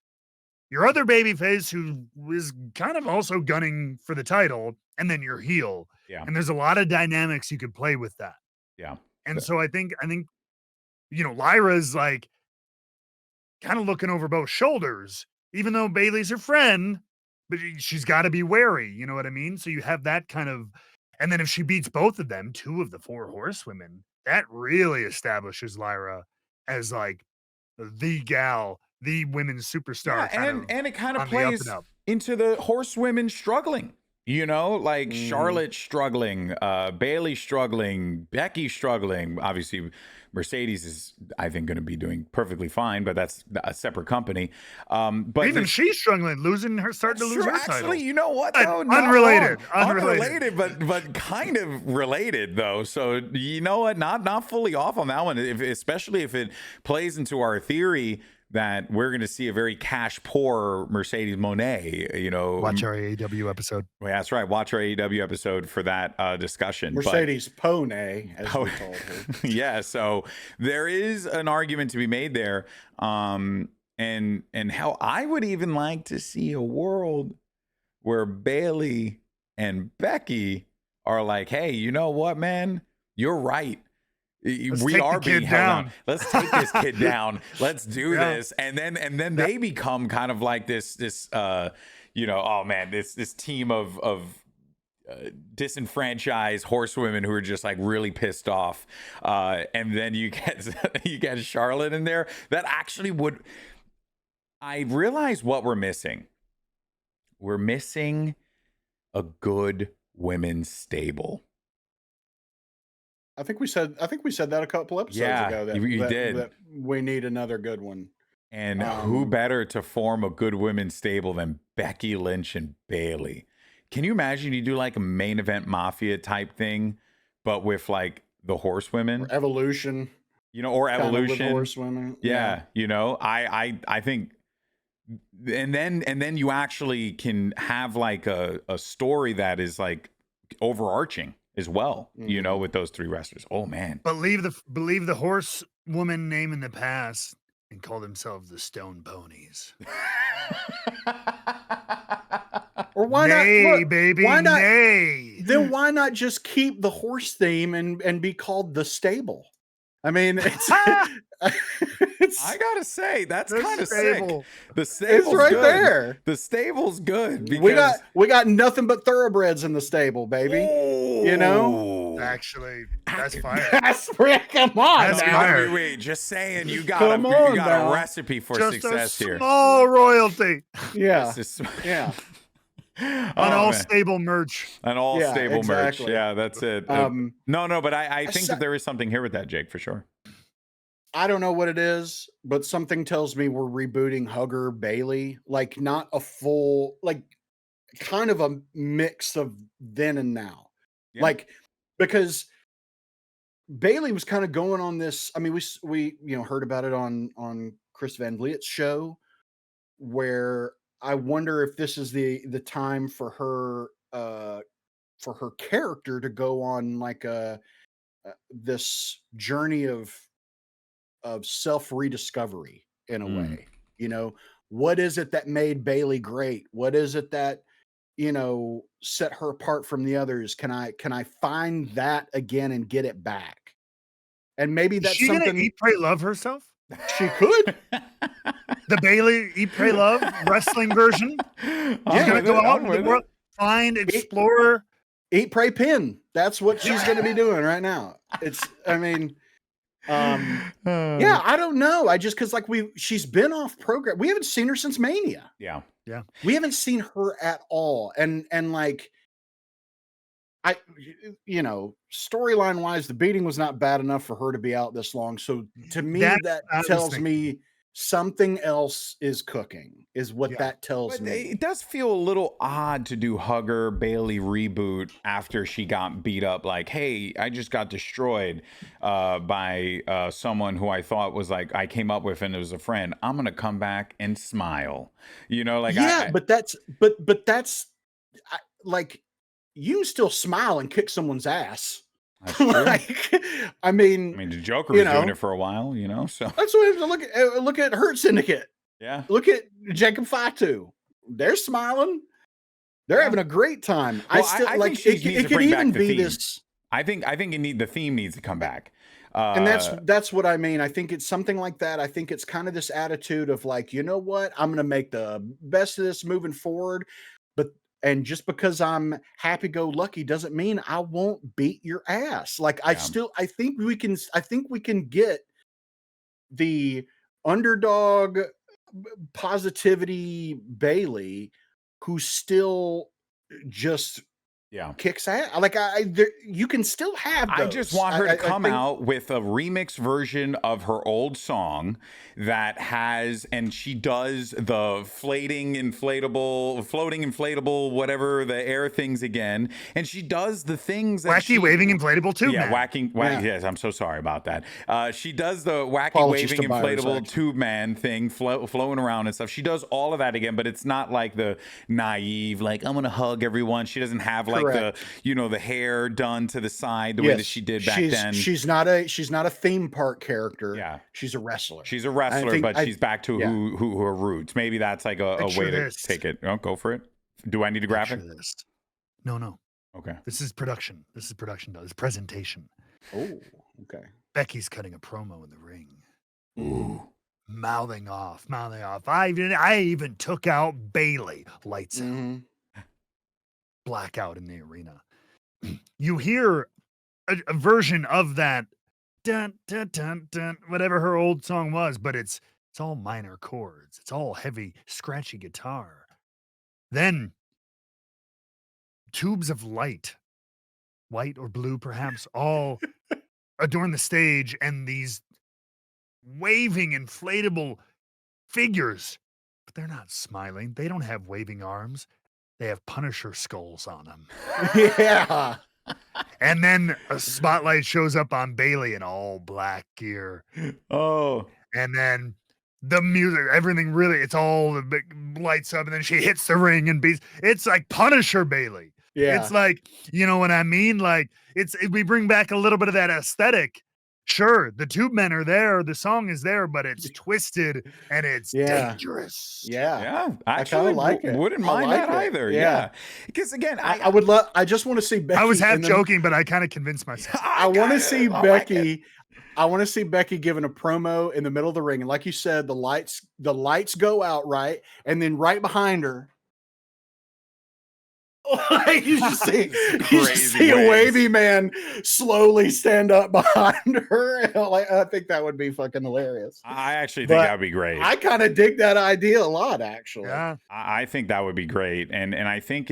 S2: your other baby face who is kind of also gunning for the title, and then your heel.
S1: Yeah.
S2: And there's a lot of dynamics you could play with that.
S1: Yeah.
S2: And so I think, Lyra's like, kind of looking over both shoulders, even though Bayley's her friend, but she's got to be wary. You know what I mean? So you have that kind of, and then if she beats both of them, 2 of the 4 horsewomen, that really establishes Lyra as like the gal, the women's superstar.
S1: Yeah, and it kind of plays into the horsewomen struggling. Like Charlotte struggling, Bayley struggling, Becky struggling. Obviously, Mercedes is, I think, going to be doing perfectly fine, but that's a separate company. But
S2: even she's struggling, starting to lose her title.
S1: Actually, you know what? Though?
S2: Unrelated,
S1: but kind of related though. So you know what? Not fully off on that one. Especially if it plays into our theory that we're going to see a very cash poor Mercedes Moné,
S2: Watch our AEW episode.
S1: Well, that's right. Watch our AEW episode for that discussion.
S3: Mercedes Pone, as we call her.
S1: Yeah. So there is an argument to be made there. And how I would even like to see a world where Bayley and Becky are like, hey, you know what, man? You're right. We are being held down. Let's take this kid down. Let's do this. And then they become kind of like this oh man, this team of disenfranchised horsewomen who are just like really pissed off. And then you get Charlotte in there. That actually would, I realize what we're missing. We're missing a good women's stable.
S3: I think we said that a couple episodes ago. That we need another good one.
S1: And who better to form a good women's stable than Becky Lynch and Bayley? Can you imagine you do like a main event mafia type thing, but with like the horsewomen?
S3: Or Evolution.
S1: Or Evolution.
S3: Horsewomen.
S1: Yeah. I think, and then you actually can have like a story that is like overarching as well, with those 3 wrestlers. Oh man.
S2: Believe the horsewoman name in the past and call themselves the Stone Ponies.
S3: Or why not? Look,
S2: baby.
S3: Why not?
S2: Nay.
S3: Then why not just keep the horse theme and be called the stable? I mean, it's
S1: I gotta say that's kind of sick. The stable's
S3: right
S1: good.
S3: There.
S1: The stable's good because
S3: we got nothing but thoroughbreds in the stable, baby.
S1: Oh,
S2: actually, that's fire.
S3: That's come on.
S2: That's
S3: now.
S2: fire.
S1: Wait, just saying, you got
S3: Come on
S1: you got
S3: now.
S1: a recipe for
S2: Just
S1: success
S2: a
S1: here.
S2: small royalty
S3: Yeah.
S1: Yeah.
S2: on
S1: Oh,
S2: all
S1: man.
S2: stable merch.
S1: An all
S3: Yeah,
S1: stable merch.
S3: exactly.
S1: Yeah, that's it. No, but I think that there is something here with that, Jake, for sure.
S3: I don't know what it is, but something tells me we're rebooting Hugger Bailey. Like, not a full, like, kind of a mix of then and now.
S1: Yeah.
S3: Like, because Bailey was kind of going on this. I mean, we heard about it on Chris Van Vliet's show, where I wonder if this is the time for her character to go on like this journey of self rediscovery in a way. You know, what is it that made Bailey great? What is it that set her apart from the others? Can I find that again and get it back? And maybe that's
S2: she
S3: something.
S2: Gonna eat, pray, love herself.
S3: She could.
S2: The Bailey Eat, Pray, Love wrestling version. She's gonna go out in the world, find, explore,
S3: eat, pray, pin. That's what she's gonna be doing right now. I mean, yeah, I don't know. I just because like she's been off program. We haven't seen her since Mania.
S1: Yeah.
S3: We haven't seen her at all. And like storyline wise, the beating was not bad enough for her to be out this long. So to me, that tells me something else is cooking, is what that tells me.
S1: It does feel a little odd to do Hugger Bailey reboot after she got beat up. Like, hey, I just got destroyed by someone who I thought was like I came up with and it was a friend. I'm gonna come back and smile. But that's like you still smile and kick someone's ass. That's true.
S3: I mean,
S1: the Joker was doing it for a while, so
S3: that's what I have to look at Hurt Syndicate.
S1: Yeah.
S3: Look at Jacob Fatu. They're smiling. They're having a great time.
S1: Well, I think it could even be this. I think the theme needs to come back.
S3: And that's what I mean. I think it's something like that. I think it's kind of this attitude of like, you know what? I'm going to make the best of this moving forward. And just because I'm happy-go-lucky doesn't mean I won't beat your ass. Like I think we can get the underdog positivity Bailey who still just kicks ass. Like you can still have those.
S1: I just want her to come out with a remix version of her old song that has, and she does the floating inflatable, whatever, the air things again, and she does the things that
S2: waving inflatable tube.
S1: Yeah, whacking. Yes, I'm so sorry about that. She does the wacky waving inflatable tube man thing, flowing around and stuff. She does all of that again, but it's not like the naive, like I'm gonna hug everyone. She doesn't have like the hair done to the side the way that she did back then.
S3: She's not a theme park character.
S1: Yeah,
S3: she's a wrestler.
S1: She's a wrestler, but she's back to who her roots. Maybe that's like a way to take it. Oh, go for it. Do I need to graphic?
S2: No.
S1: Okay.
S2: This is production. This is presentation.
S3: Oh, okay.
S2: Becky's cutting a promo in the ring.
S1: Ooh.
S2: Mouthing off. I even took out Bailey. Lights out. Blackout in the arena. You hear a version of that dun, dun, dun, dun, whatever her old song was, but it's all minor chords. It's all heavy, scratchy guitar. Then tubes of light, white or blue perhaps, all adorn the stage, and these waving inflatable figures, but they're not smiling. They don't have waving arms. They have Punisher skulls on them.
S3: Yeah.
S2: And then a spotlight shows up on Bailey in all black gear.
S1: Oh.
S2: And then the music, everything really, it's all the big lights up, and then she hits the ring and beats. It's like Punisher Bailey.
S3: Yeah.
S2: It's like, you know what I mean? Like we bring back a little bit of that aesthetic. Sure, the tube men are there, the song is there, but it's twisted and it's dangerous.
S3: Yeah.
S1: I actually
S3: like it.
S1: Wouldn't mind that either. Yeah. Because again,
S3: I just want to see Becky.
S2: I was half joking, but I kind of convinced myself.
S3: I want to see Becky. I want to see Becky giving a promo in the middle of the ring. And like you said, the lights go out, right? And then right behind her, Like, you just see a wavy man slowly stand up behind her. Like, I think that would be fucking hilarious.
S1: I actually think that would be great.
S3: I kind of dig that idea a lot, actually.
S2: Yeah.
S1: I think that would be great. And I think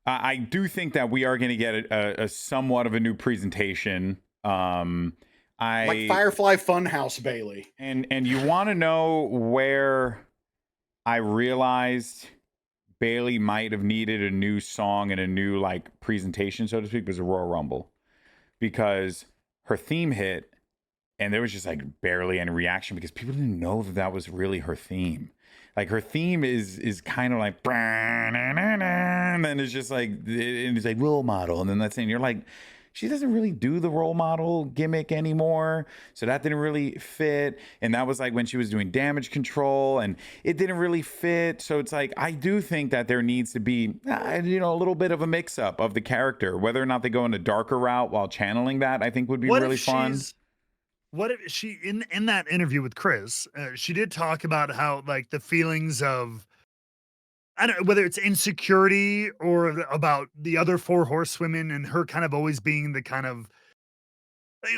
S1: I do think that we are going to get a somewhat of a new presentation.
S3: Like Firefly Funhouse Bailey.
S1: And you want to know where I realized Bailey might have needed a new song and a new like presentation, so to speak, was a Royal Rumble, because her theme hit and there was just like barely any reaction because people didn't know that was really her theme. Like her theme is kind of like, and then it's just like, it's like role model, and then that's saying you're like, she doesn't really do the role model gimmick anymore. So that didn't really fit. And that was like when she was doing Damage Control and it didn't really fit. So it's like, I do think that there needs to be, a little bit of a mix up of the character, whether or not they go in a darker route while channeling that, I think would be really fun.
S2: What if she, in that interview with Chris, she did talk about how like the feelings of, I don't know whether it's insecurity or about the other four horsewomen and her kind of always being the kind of,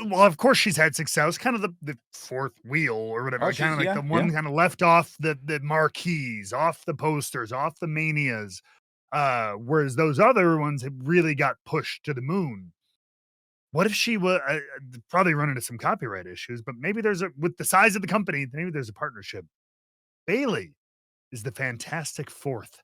S2: well, of course she's had success, kind of the fourth wheel or whatever, kind of like the one kind of left off the marquees, off the posters, off the manias, whereas those other ones have really got pushed to the moon. What if she would probably run into some copyright issues, but maybe with the size of the company, maybe there's a partnership. Bailey is the fantastic fourth.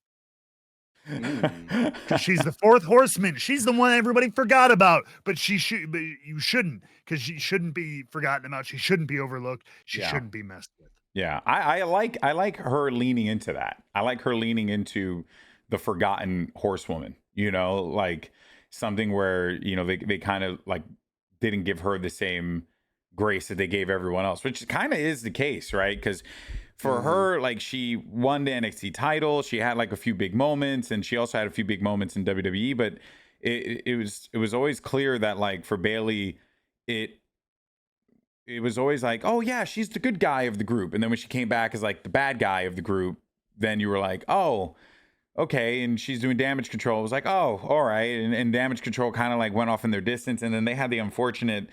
S2: She's the fourth horseman. She's the one everybody forgot about, but you shouldn't, because she shouldn't be forgotten about. She shouldn't be overlooked. She shouldn't be messed with.
S1: Yeah, I like her leaning into that. I like her leaning into the forgotten horsewoman. Like something where they kind of like didn't give her the same grace that they gave everyone else, which kind of is the case, right? Because for her, like, she won the NXT title, she had like a few big moments, and she also had a few big moments in WWE, but it was always clear that like for Bailey, it was always like, oh yeah, she's the good guy of the group, and then when she came back as like the bad guy of the group, then you were like, oh, okay, and she's doing Damage Control. It was like, oh, all right, and Damage Control kind of like went off in their distance, and then they had the unfortunate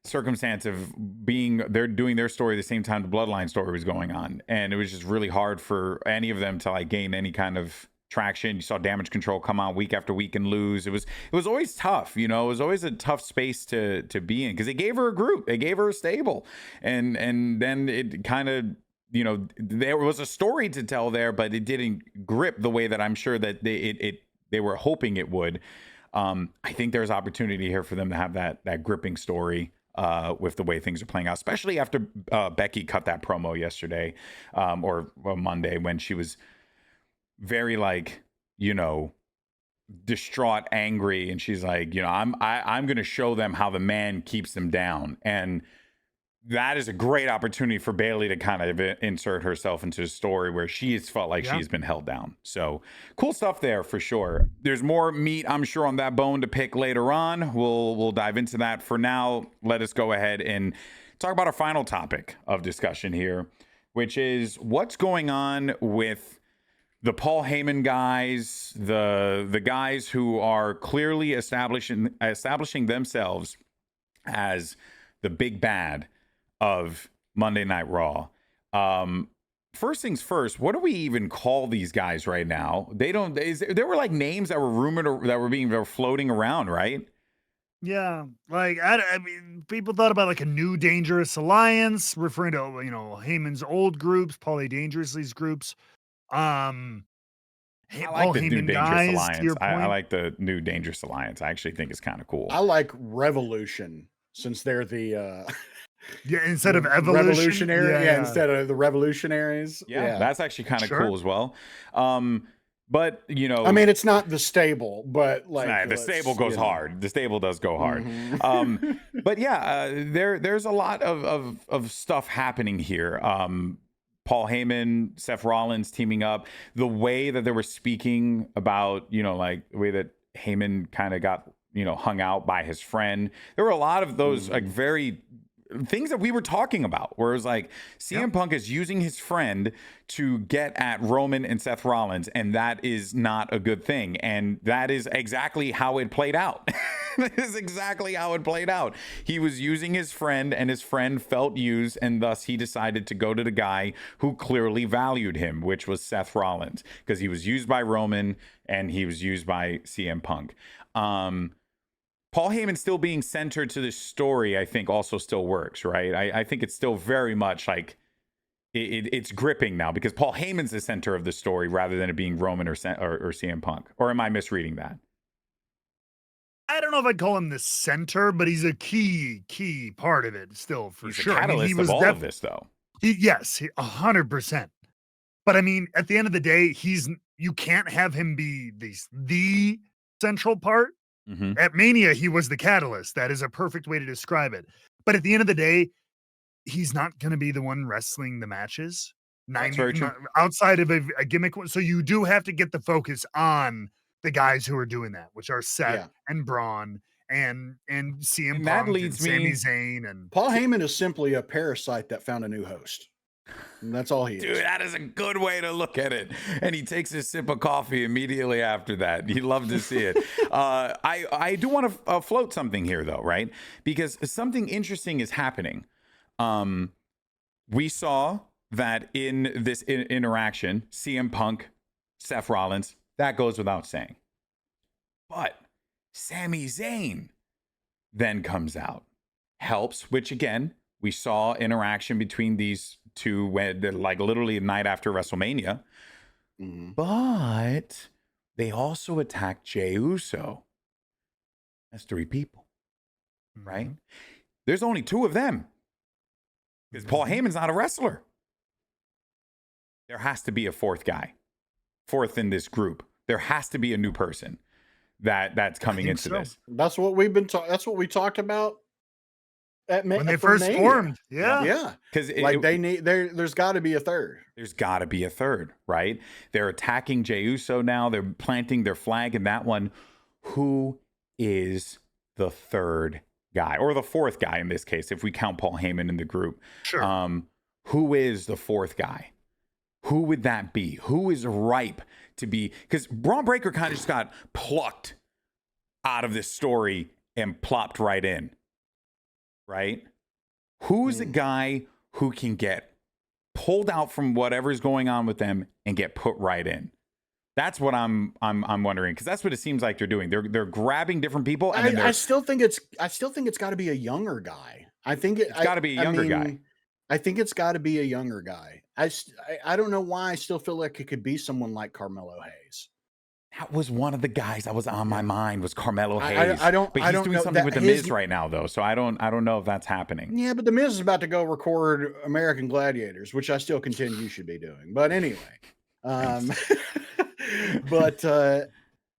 S1: circumstance of they're doing their story the same time the Bloodline story was going on, and it was just really hard for any of them to like gain any kind of traction. You saw Damage Control come out week after week and lose. It was always tough, it was always a tough space to be in, because they gave her a group, they gave her a stable, and then it kind of, there was a story to tell there, but it didn't grip the way that I'm sure that they were hoping it would. I think there's opportunity here for them to have that gripping story with the way things are playing out, especially after Becky cut that promo yesterday or Monday, when she was very like, distraught, angry, and she's like, I'm going to show them how the man keeps them down. And that is a great opportunity for Bailey to kind of insert herself into a story where she has felt like she's been held down. So cool stuff there for sure. There's more meat, I'm sure, on that bone to pick later on. We'll dive into that. For now, let us go ahead and talk about our final topic of discussion here, which is what's going on with the Paul Heyman guys, the guys who are clearly establishing themselves as the big bad of Monday Night Raw. First things first, what do we even call these guys right now? There were like names that were rumored that were floating around, right?
S2: Yeah, like I mean, people thought about like a new Dangerous Alliance, referring to Heyman's old groups, Paulie Dangerously's groups.
S1: I like the new Dangerous Alliance. I like the new Dangerous Alliance. I actually think it's kind of cool.
S3: I like Revolution, since they're the
S2: instead of evolution,
S3: instead of the revolutionaries.
S1: Yeah, that's actually kind of cool as well. But
S3: I mean, it's not the stable, but like
S1: the stable goes hard. The stable does go hard. But yeah, there's a lot of stuff happening here. Paul Heyman, Seth Rollins teaming up. The way that they were speaking about, like the way that Heyman kind of got hung out by his friend. There were a lot of those like very things that we were talking about, where it was like CM Punk is using his friend to get at Roman and Seth Rollins, and that is not a good thing. And that is exactly how it played out. That is exactly how it played out. He was using his friend, and his friend felt used, and thus he decided to go to the guy who clearly valued him, which was Seth Rollins, because he was used by Roman and he was used by CM Punk. Paul Heyman still being centered to this story, I think, also still works, right? I think it's still very much like it's gripping now because Paul Heyman's the center of the story rather than it being Roman or CM Punk. Or am I misreading that?
S2: I don't know if I'd call him the center, but he's a key part of it still, for sure.
S1: The catalyst
S2: he was
S1: of all of this, though.
S2: Yes, 100%. But I mean, at the end of the day, you can't have him be the central part.
S1: Mm-hmm.
S2: At Mania, he was the catalyst. That is a perfect way to describe it. But at the end of the day, he's not going to be the one wrestling the matches. Outside of a gimmick one. So you do have to get the focus on the guys who are doing that, which are Seth and Bron and CM Punk
S1: that leads
S2: and Sami Zayn. And
S3: Paul Heyman is simply a parasite that found a new host. And that's all he is.
S1: Dude, that is a good way to look at it. And he takes his sip of coffee immediately after that. You love to see it. I do want to float something here, though, right? Because something interesting is happening. We saw that in this interaction, CM Punk, Seth Rollins, that goes without saying. But Sami Zayn then comes out, helps, which again, we saw interaction between these two when like literally the night after WrestleMania.
S3: Mm-hmm.
S1: But they also attacked Jey Uso. That's 3 people, right? There's only 2 of them. Because Paul Heyman's not a wrestler. There has to be a 4th guy. 4th in this group. There has to be a new person that's coming into this.
S3: That's what we've been that's what we talked about
S2: when they first formed.
S3: Yeah. Because there's got to be a 3rd.
S1: There's got to be a 3rd, right? They're attacking Jey Uso now. They're planting their flag in that one. Who is the 3rd guy, or the 4th guy in this case, if we count Paul Heyman in the group?
S2: Sure.
S1: Who is the 4th guy? Who would that be? Who is ripe to be? Because Braun Breaker kind of just got plucked out of this story and plopped right in. Right? Who is a guy who can get pulled out from whatever's going on with them and get put right in? That's what I'm wondering, because that's what it seems like they're doing. They're grabbing different people, and
S3: I still think it's got to be a younger guy. I think it's
S1: got to be a younger guy.
S3: I think it's got to be a younger guy. I don't know why I still feel like it could be someone like Carmelo Hayes.
S1: That was one of the guys that was on my mind, was Carmelo Hayes.
S3: But
S1: he's doing something with The Miz right now, though, so I don't know if that's happening.
S3: Yeah, but The Miz is about to go record American Gladiators, which I still contend you should be doing. But anyway, but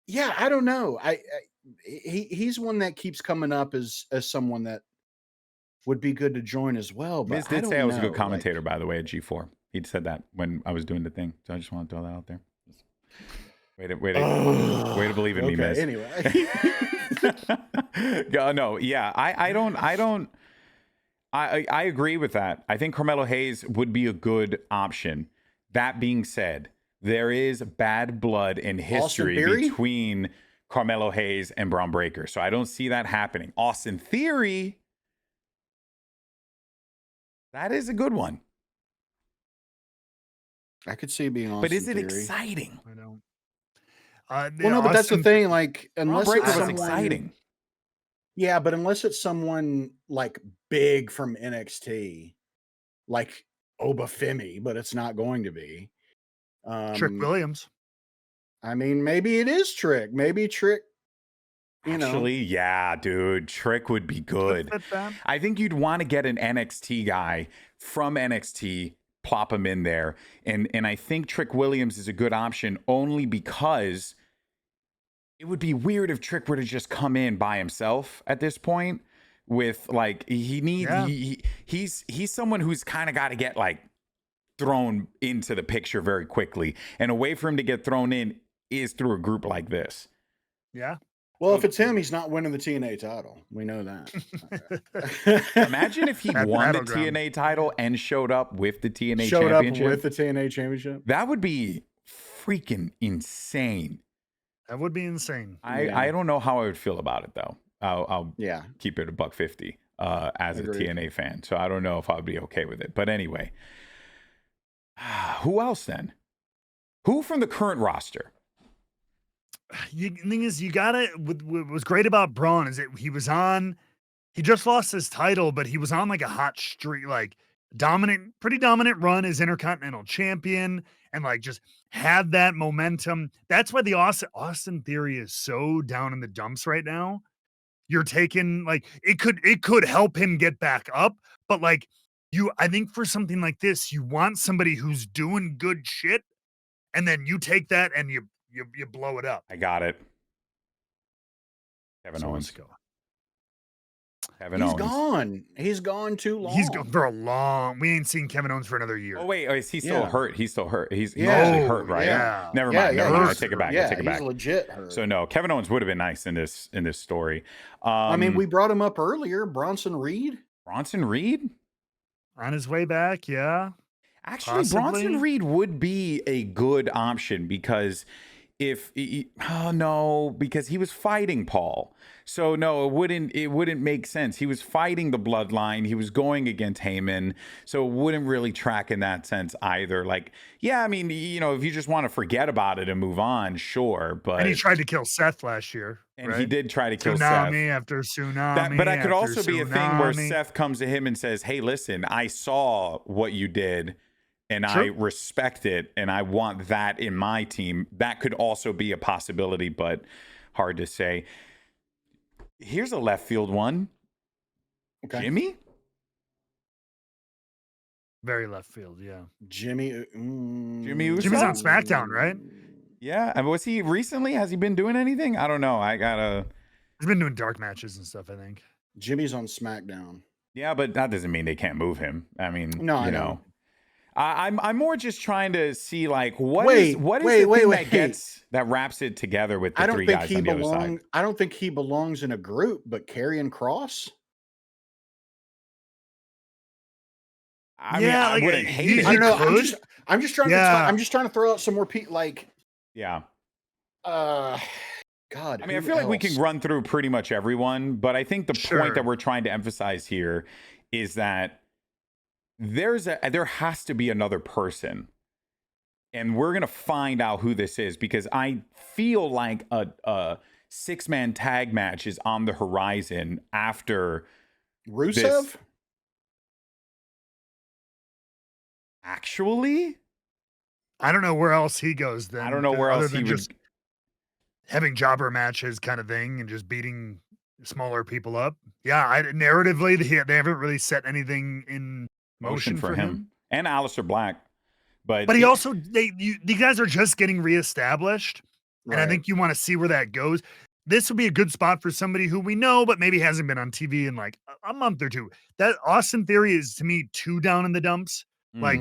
S3: yeah, I don't know. He's one that keeps coming up as someone that would be good to join as well. But
S1: Miz did say I was a good commentator, by the way, at G4. He said that when I was doing the thing, so I just want to throw that out there. Way to believe in me, Miz.
S3: Anyway.
S1: No, yeah, I agree with that. I think Carmelo Hayes would be a good option. That being said, there is bad blood in history between Carmelo Hayes and Braun Breaker, so I don't see that happening. Austin Theory, that is a good one.
S3: I could see it being Austin
S1: But is it
S3: Theory.
S1: Exciting?
S2: I don't.
S3: Well, no, but that's the thing. Like, unless
S1: Braun Breaker
S3: it's
S1: was
S3: someone,
S1: exciting.
S3: Yeah, but unless it's someone like big from NXT, like Obafemi, but it's not going to be.
S2: Trick Williams.
S3: I mean, maybe it is Trick. Maybe Trick.
S1: Actually, yeah, dude, Trick would be good. I think you'd want to get an NXT guy from NXT, plop him in there, and I think Trick Williams is a good option only because it would be weird if Trick were to just come in by himself at this point. With like he's someone who's kind of got to get like thrown into the picture very quickly, and a way for him to get thrown in is through a group like this.
S2: Yeah.
S3: Well, if it's him, he's not winning the TNA title. We know that.
S1: Imagine if he won the
S2: battleground.
S1: TNA title and showed up with the TNA
S3: Showed
S1: championship.
S3: up with the TNA championship.
S1: That would be freaking insane.
S2: That would be insane.
S1: I don't know how I would feel about it though. I'll keep it $150 as
S3: Agreed.
S1: a TNA fan. So I don't know if I'd be okay with it. But anyway, who else then? Who from the current roster?
S2: The thing is, you gotta. What was great about Bron is that he just lost his title, but he was on like a hot streak, like pretty dominant run as Intercontinental champion, and like just had that momentum. That's why the Austin Theory is so down in the dumps right now. You're taking like it could help him get back up, but like I think for something like this, you want somebody who's doing good shit, and then you take that and you blow it up.
S1: I got it. Kevin Owens.
S2: Let's go.
S3: He's gone. He's gone too long.
S2: He's gone for a long. We ain't seen Kevin Owens for another year.
S1: Oh wait, is he still hurt? He's still hurt. He's actually hurt, right?
S2: Yeah.
S1: Never mind. I take it back.
S3: Yeah,
S1: I take it back.
S3: He's legit hurt.
S1: So no, Kevin Owens would have been nice in this story.
S3: I mean, we brought him up earlier. Bronson Reed.
S1: Bronson Reed
S2: on his way back. Yeah.
S1: Actually,
S2: possibly.
S1: Bronson Reed would be a good option because because he was fighting Paul. So no, it wouldn't make sense. He was fighting the bloodline. He was going against Heyman. So it wouldn't really track in that sense either. Like, yeah, I mean, if you just want to forget about it and move on, sure. But
S2: and he tried to kill Seth last year.
S1: And
S2: right?
S1: he did try to kill
S2: tsunami
S1: Seth.
S2: After tsunami.
S1: But that could also be a thing where
S2: tsunami.
S1: Seth comes to him and says, hey, listen, I saw what you did. And
S2: True.
S1: I respect it, and I want that in my team. That could also be a possibility, but hard to say. Here's a left field one.
S3: Okay.
S1: Jimmy?
S2: Very left field, yeah.
S3: Jimmy
S1: Uso?
S2: Jimmy's on SmackDown, right?
S1: Yeah. And was he recently? Has he been doing anything? I don't know.
S2: He's been doing dark matches and stuff, I think.
S3: Jimmy's on SmackDown.
S1: Yeah, but that doesn't mean they can't move him. I mean,
S3: no, I know.
S1: I'm more just trying to see like what is the thing that wraps it together with the three guys on the other side.
S3: I don't think he belongs in a group, but Karrion Kross.
S1: I wouldn't hate it.
S3: I don't know. I'm just trying to. I'm just trying to throw out some more people. Like,
S1: yeah.
S3: God.
S1: I mean, I feel like we can run through pretty much everyone, but I think the point that we're trying to emphasize here is that there has to be another person, and we're gonna find out who this is because I feel like a 6-man tag match is on the horizon after
S3: Rusev.
S1: This. Actually,
S2: I don't know where else he goes. Then
S1: I don't know where else he would.
S2: Just having jobber matches kind of thing and just beating smaller people up. Yeah, narratively they haven't really set anything in motion for him
S1: and Aleister Black, but
S2: he also these guys are just getting reestablished, and I think you want to see where that goes. This would be a good spot for somebody who we know, but maybe hasn't been on TV in like a month or two. That Austin Theory is to me too down in the dumps, like.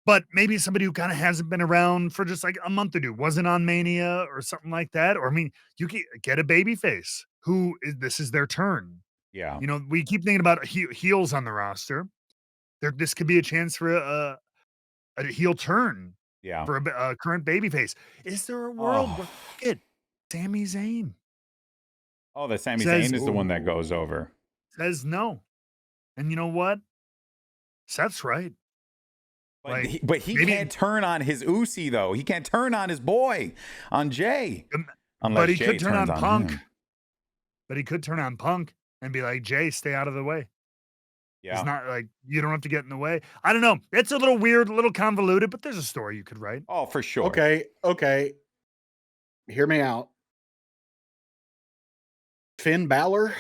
S2: But maybe somebody who kind of hasn't been around for just like a month or two, wasn't on Mania or something like that. Or I mean, you can get a babyface this is their turn.
S1: Yeah,
S2: we keep thinking about heels on the roster. This could be a chance for a heel turn.
S1: Yeah,
S2: for a current babyface. Is there a world where it Sami Zayn?
S1: Oh, the Sami Zayn is the one that goes over.
S2: Says no, and you know what? Seth's right.
S1: But he can't turn on his Usi though. He can't turn on his boy, on Jay.
S2: But he could turn on Punk. But he could turn on Punk and be like, Jay, stay out of the way.
S1: Yeah.
S2: It's not like you don't have to get in the way. I don't know. It's a little weird, a little convoluted, but there's a story you could write.
S1: Oh, for sure.
S3: Okay. Hear me out. Finn Balor.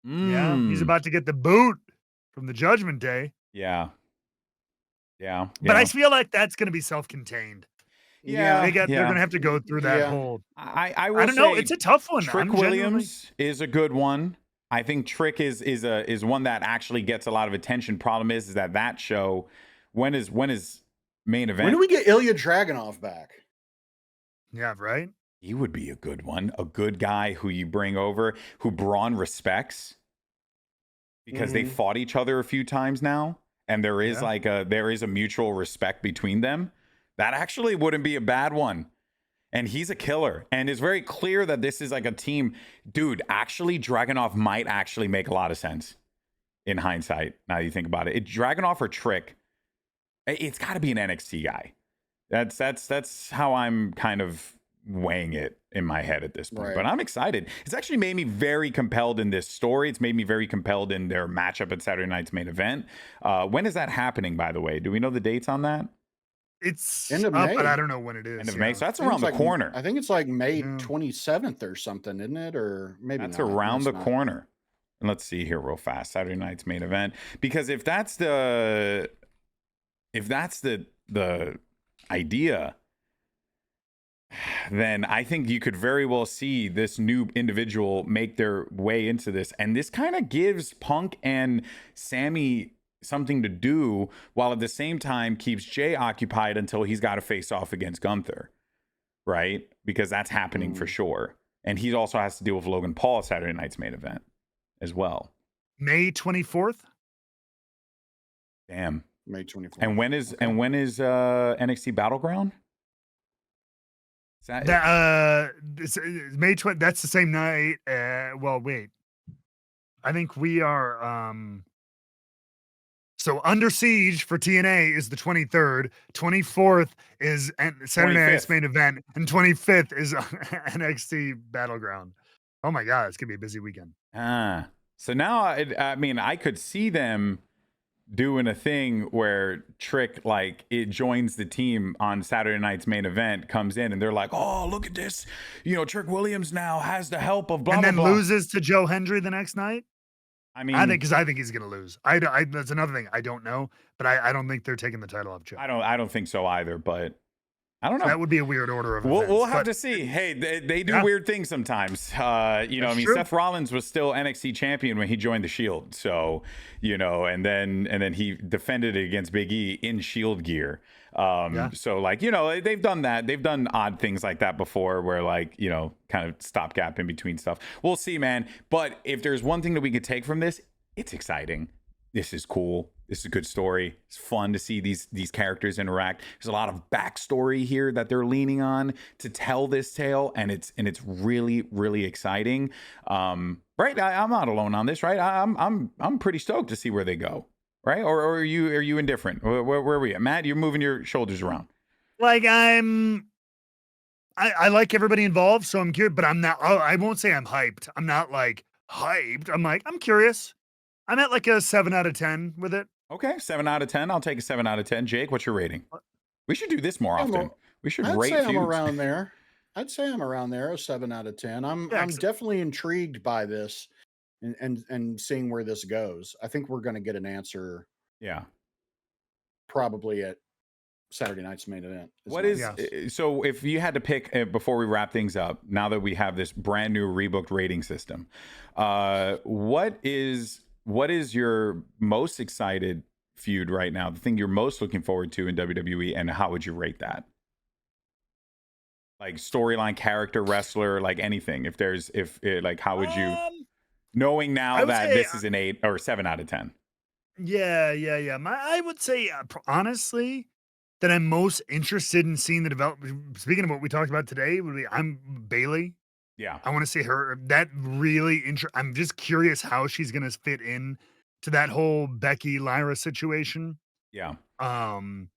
S2: Yeah, he's about to get the boot from the Judgment Day.
S1: Yeah.
S2: But I feel like that's going to be self-contained.
S1: Yeah.
S2: They're going to have to go through that whole.
S1: I
S2: don't know. It's a tough one.
S1: Trick Williams is a good one. I think Trick is one that actually gets a lot of attention. Problem is that show, when is main event?
S3: When do we get Ilya Dragunov back?
S2: Yeah, right.
S1: He would be a good one. A good guy who you bring over, who Braun respects because they fought each other a few times now. And there is there is a mutual respect between them. That actually wouldn't be a bad one. And he's a killer. And it's very clear that this is like a team. Dude, actually, Dragunov might actually make a lot of sense in hindsight. Now that you think about it. Dragunov or Trick, it's got to be an NXT guy. That's how I'm kind of weighing it in my head at this point. Right. But I'm excited. It's actually made me very compelled in this story. It's made me very compelled in their matchup at Saturday night's main event. When is that happening, by the way? Do we know the dates on that?
S2: It's end of May, but I don't know when it is.
S1: End of May, so that's around the corner.
S3: I think it's like May 27th or something, isn't it? Or maybe
S1: that's around the corner. And let's see here real fast. Saturday night's main event. Because if that's the idea, then I think you could very well see this new individual make their way into this. And this kind of gives Punk and Sammy something to do, while at the same time keeps Jay occupied until he's got to face off against Gunther, right? Because that's happening for sure. And he also has to deal with Logan Paul Saturday night's main event as well.
S2: May 24th.
S1: Damn.
S3: May 24th.
S1: And when is NXT Battleground?
S2: May 20th. That's the same night. Well, wait. I think we are. So Under Siege for TNA is the 23rd. 24th is Saturday night's main event, and 25th is NXT Battleground. Oh my God, it's gonna be a busy weekend.
S1: So now I could see them doing a thing where Trick it joins the team on Saturday night's main event, comes in, and they're like, "Oh, look at this! Trick Williams now has the help of blah
S2: and
S1: blah
S2: then
S1: blah."
S2: Loses to Joe Hendry the next night.
S1: I mean,
S2: I think he's going to lose. That's another thing. I don't know, but I don't think they're taking the title off Joe.
S1: I don't think so either, but I don't know.
S2: That would be a weird order of
S1: events. We'll have to see. Hey, they do weird things sometimes. Seth Rollins was still NXT champion when he joined the Shield. So, and then he defended it against Big E in Shield gear. So they've done that. They've done odd things like that before where kind of stopgap in between stuff. We'll see, man. But if there's one thing that we could take from this, it's exciting. This is cool. This is a good story. It's fun to see these characters interact. There's a lot of backstory here that they're leaning on to tell this tale, and it's really, really exciting. Right? I'm not alone on this, right? I'm pretty stoked to see where they go. Right? Or are you indifferent? Where are we at? Matt, you're moving your shoulders around.
S2: I like everybody involved, so I'm curious, but I'm not. I won't say I'm hyped. I'm not hyped. I'm curious. I'm at a 7 out of 10 with it.
S1: Okay, 7 out of 10. I'll take a 7 out of 10. Jake, what's your rating? We should do this more often. We should rate feuds.
S3: I'm around there. I'd say I'm around there, a 7 out of 10. I'm definitely intrigued by this and seeing where this goes. I think we're going to get an answer.
S1: Yeah.
S3: Probably at Saturday night's main event.
S1: So if you had to pick before we wrap things up, now that we have this brand new Rebooked rating system, what is your most excited feud right now? The thing you're most looking forward to in WWE, and how would you rate that? Storyline, character, wrestler, anything. How would you, knowing now that this is an 8 or 7 out of 10?
S2: Yeah. I would say, honestly, that I'm most interested in seeing the development. Speaking of what we talked about today, I'm Bayley.
S1: Yeah.
S2: I want to see her. That really I'm just curious how she's going to fit in to that whole Becky Lyra situation.
S1: Yeah.
S2: And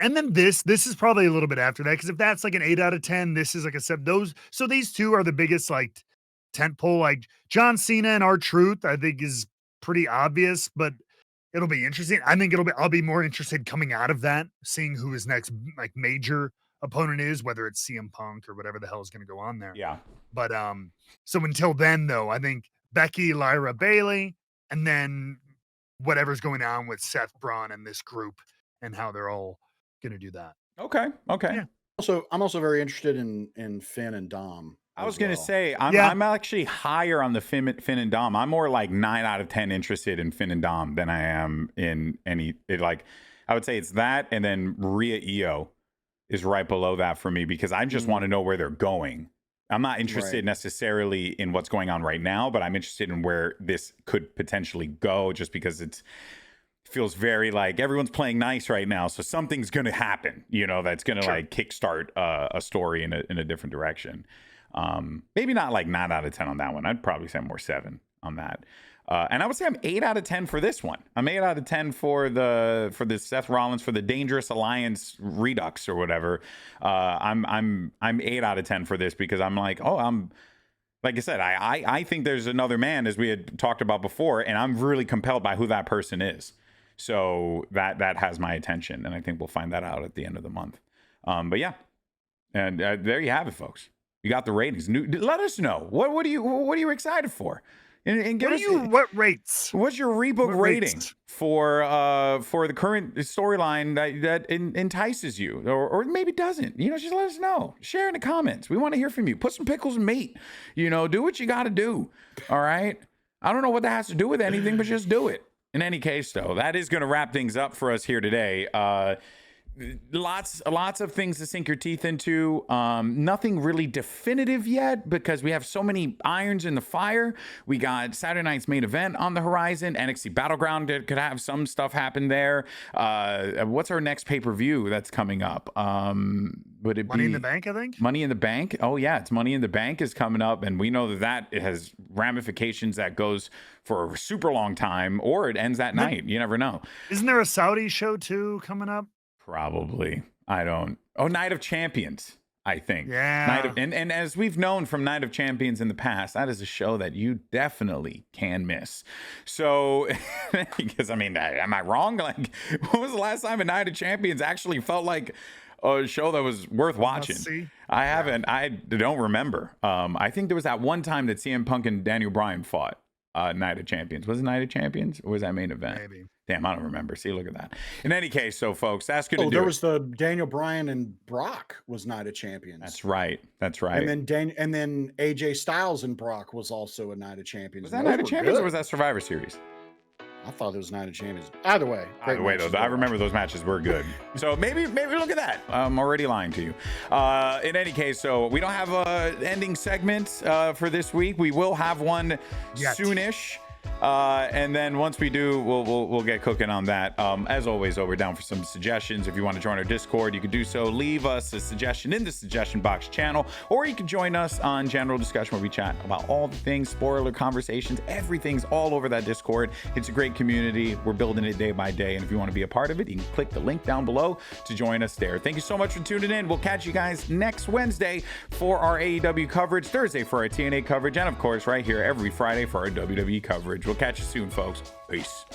S2: then this is probably a little bit after that, because if that's an 8 out of 10, this is a 7. So these two are the biggest tentpole. John Cena and R-Truth, I think, is pretty obvious, but it'll be interesting. I think I'll be more interested coming out of that, seeing who his next major opponent is, whether it's CM Punk or whatever the hell is going to go on there.
S1: Yeah.
S2: But so until then, though, I think Becky, Lyra, Bayley, and then whatever's going on with Seth, Bron, and this group, and how they're all going to do that.
S1: Okay.
S2: Yeah.
S3: I'm also very interested in Finn and Dom.
S1: I was going to say, I'm actually higher on the Finn and Dom. I'm more 9 out of 10 interested in Finn and Dom than I am in any. I would say it's that, and then Rhea Io is right below that for me because I just want to know where they're going. I'm not interested necessarily in what's going on right now, but I'm interested in where this could potentially go just because it feels very like everyone's playing nice right now. So something's going to happen, you know, that's going to like kickstart a story in a different direction. Maybe not like 9 out of 10 on that one. I'd probably say more 7 on that. And I would say I'm 8 out of 10 for this one. I'm 8 out of 10 for the Seth Rollins, for the Dangerous Alliance Redux or whatever. I'm 8 out of 10 for this because I'm like, like I said, I think there's another man, as we had talked about before, and I'm really compelled by who that person is. So that has my attention, and I think we'll find that out at the end of the month. But yeah, and there you have it, folks. You got the ratings. Let us know what are you excited for. And give us
S2: what rates?
S1: What's your rebook rating for the current storyline that entices you or maybe doesn't? You know, just let us know. Share in the comments. We want to hear from you. Put some pickles in meat. You know, do what you got to do. All right. I don't know what that has to do with anything, but just do it. In any case, though, that is going to wrap things up for us here today. Lots of things to sink your teeth into. Nothing really definitive yet because we have so many irons in the fire. We got Saturday night's main event on the horizon. NXT Battleground could have some stuff happen there. What's our next pay-per-view that's coming up? Would it
S2: Money in the Bank, I think?
S1: Money in the Bank? Oh, yeah. It's Money in the Bank is coming up. And we know that it has ramifications that goes for a super long time or it ends that night. You never know.
S2: Isn't there a Saudi show, too, coming up?
S1: Probably. I don't. Oh, Night of Champions, I think.
S2: Yeah.
S1: And as we've known from Night of Champions in the past, that is a show that you definitely can miss. So, because I mean, am I wrong? Like, when was the last time a Night of Champions actually felt like a show that was worth watching? I don't remember. I think there was that one time that CM Punk and Daniel Bryan fought. Night of Champions. Was it Night of Champions or was that main event?
S2: Maybe.
S1: Damn, I don't remember. See, look at that. In any case, so folks, that's going to do
S3: there
S1: it.
S3: was the Daniel Bryan and Brock was Night of Champions.
S1: That's right.
S3: And then AJ Styles and Brock was also a Night of Champions.
S1: Was that Night of Champions or was that Survivor Series?
S3: I thought it was Night of Champions. Either way,
S1: though, I remember those matches were good. So maybe look at that. I'm already lying to you. In any case, so we don't have a ending segment for this week. We will have one soonish. And then once we do, we'll get cooking on that. As always, though, we're down for some suggestions. If you want to join our Discord, you can do so. Leave us a suggestion in the suggestion box channel, or you can join us on general discussion where we chat about all the things, spoiler conversations, everything's all over that Discord. It's a great community. We're building it day by day. And if you want to be a part of it, you can click the link down below to join us there. Thank you so much for tuning in. We'll catch you guys next Wednesday for our AEW coverage, Thursday for our TNA coverage, and of course, right here every Friday for our WWE coverage. We'll catch you soon, folks. Peace.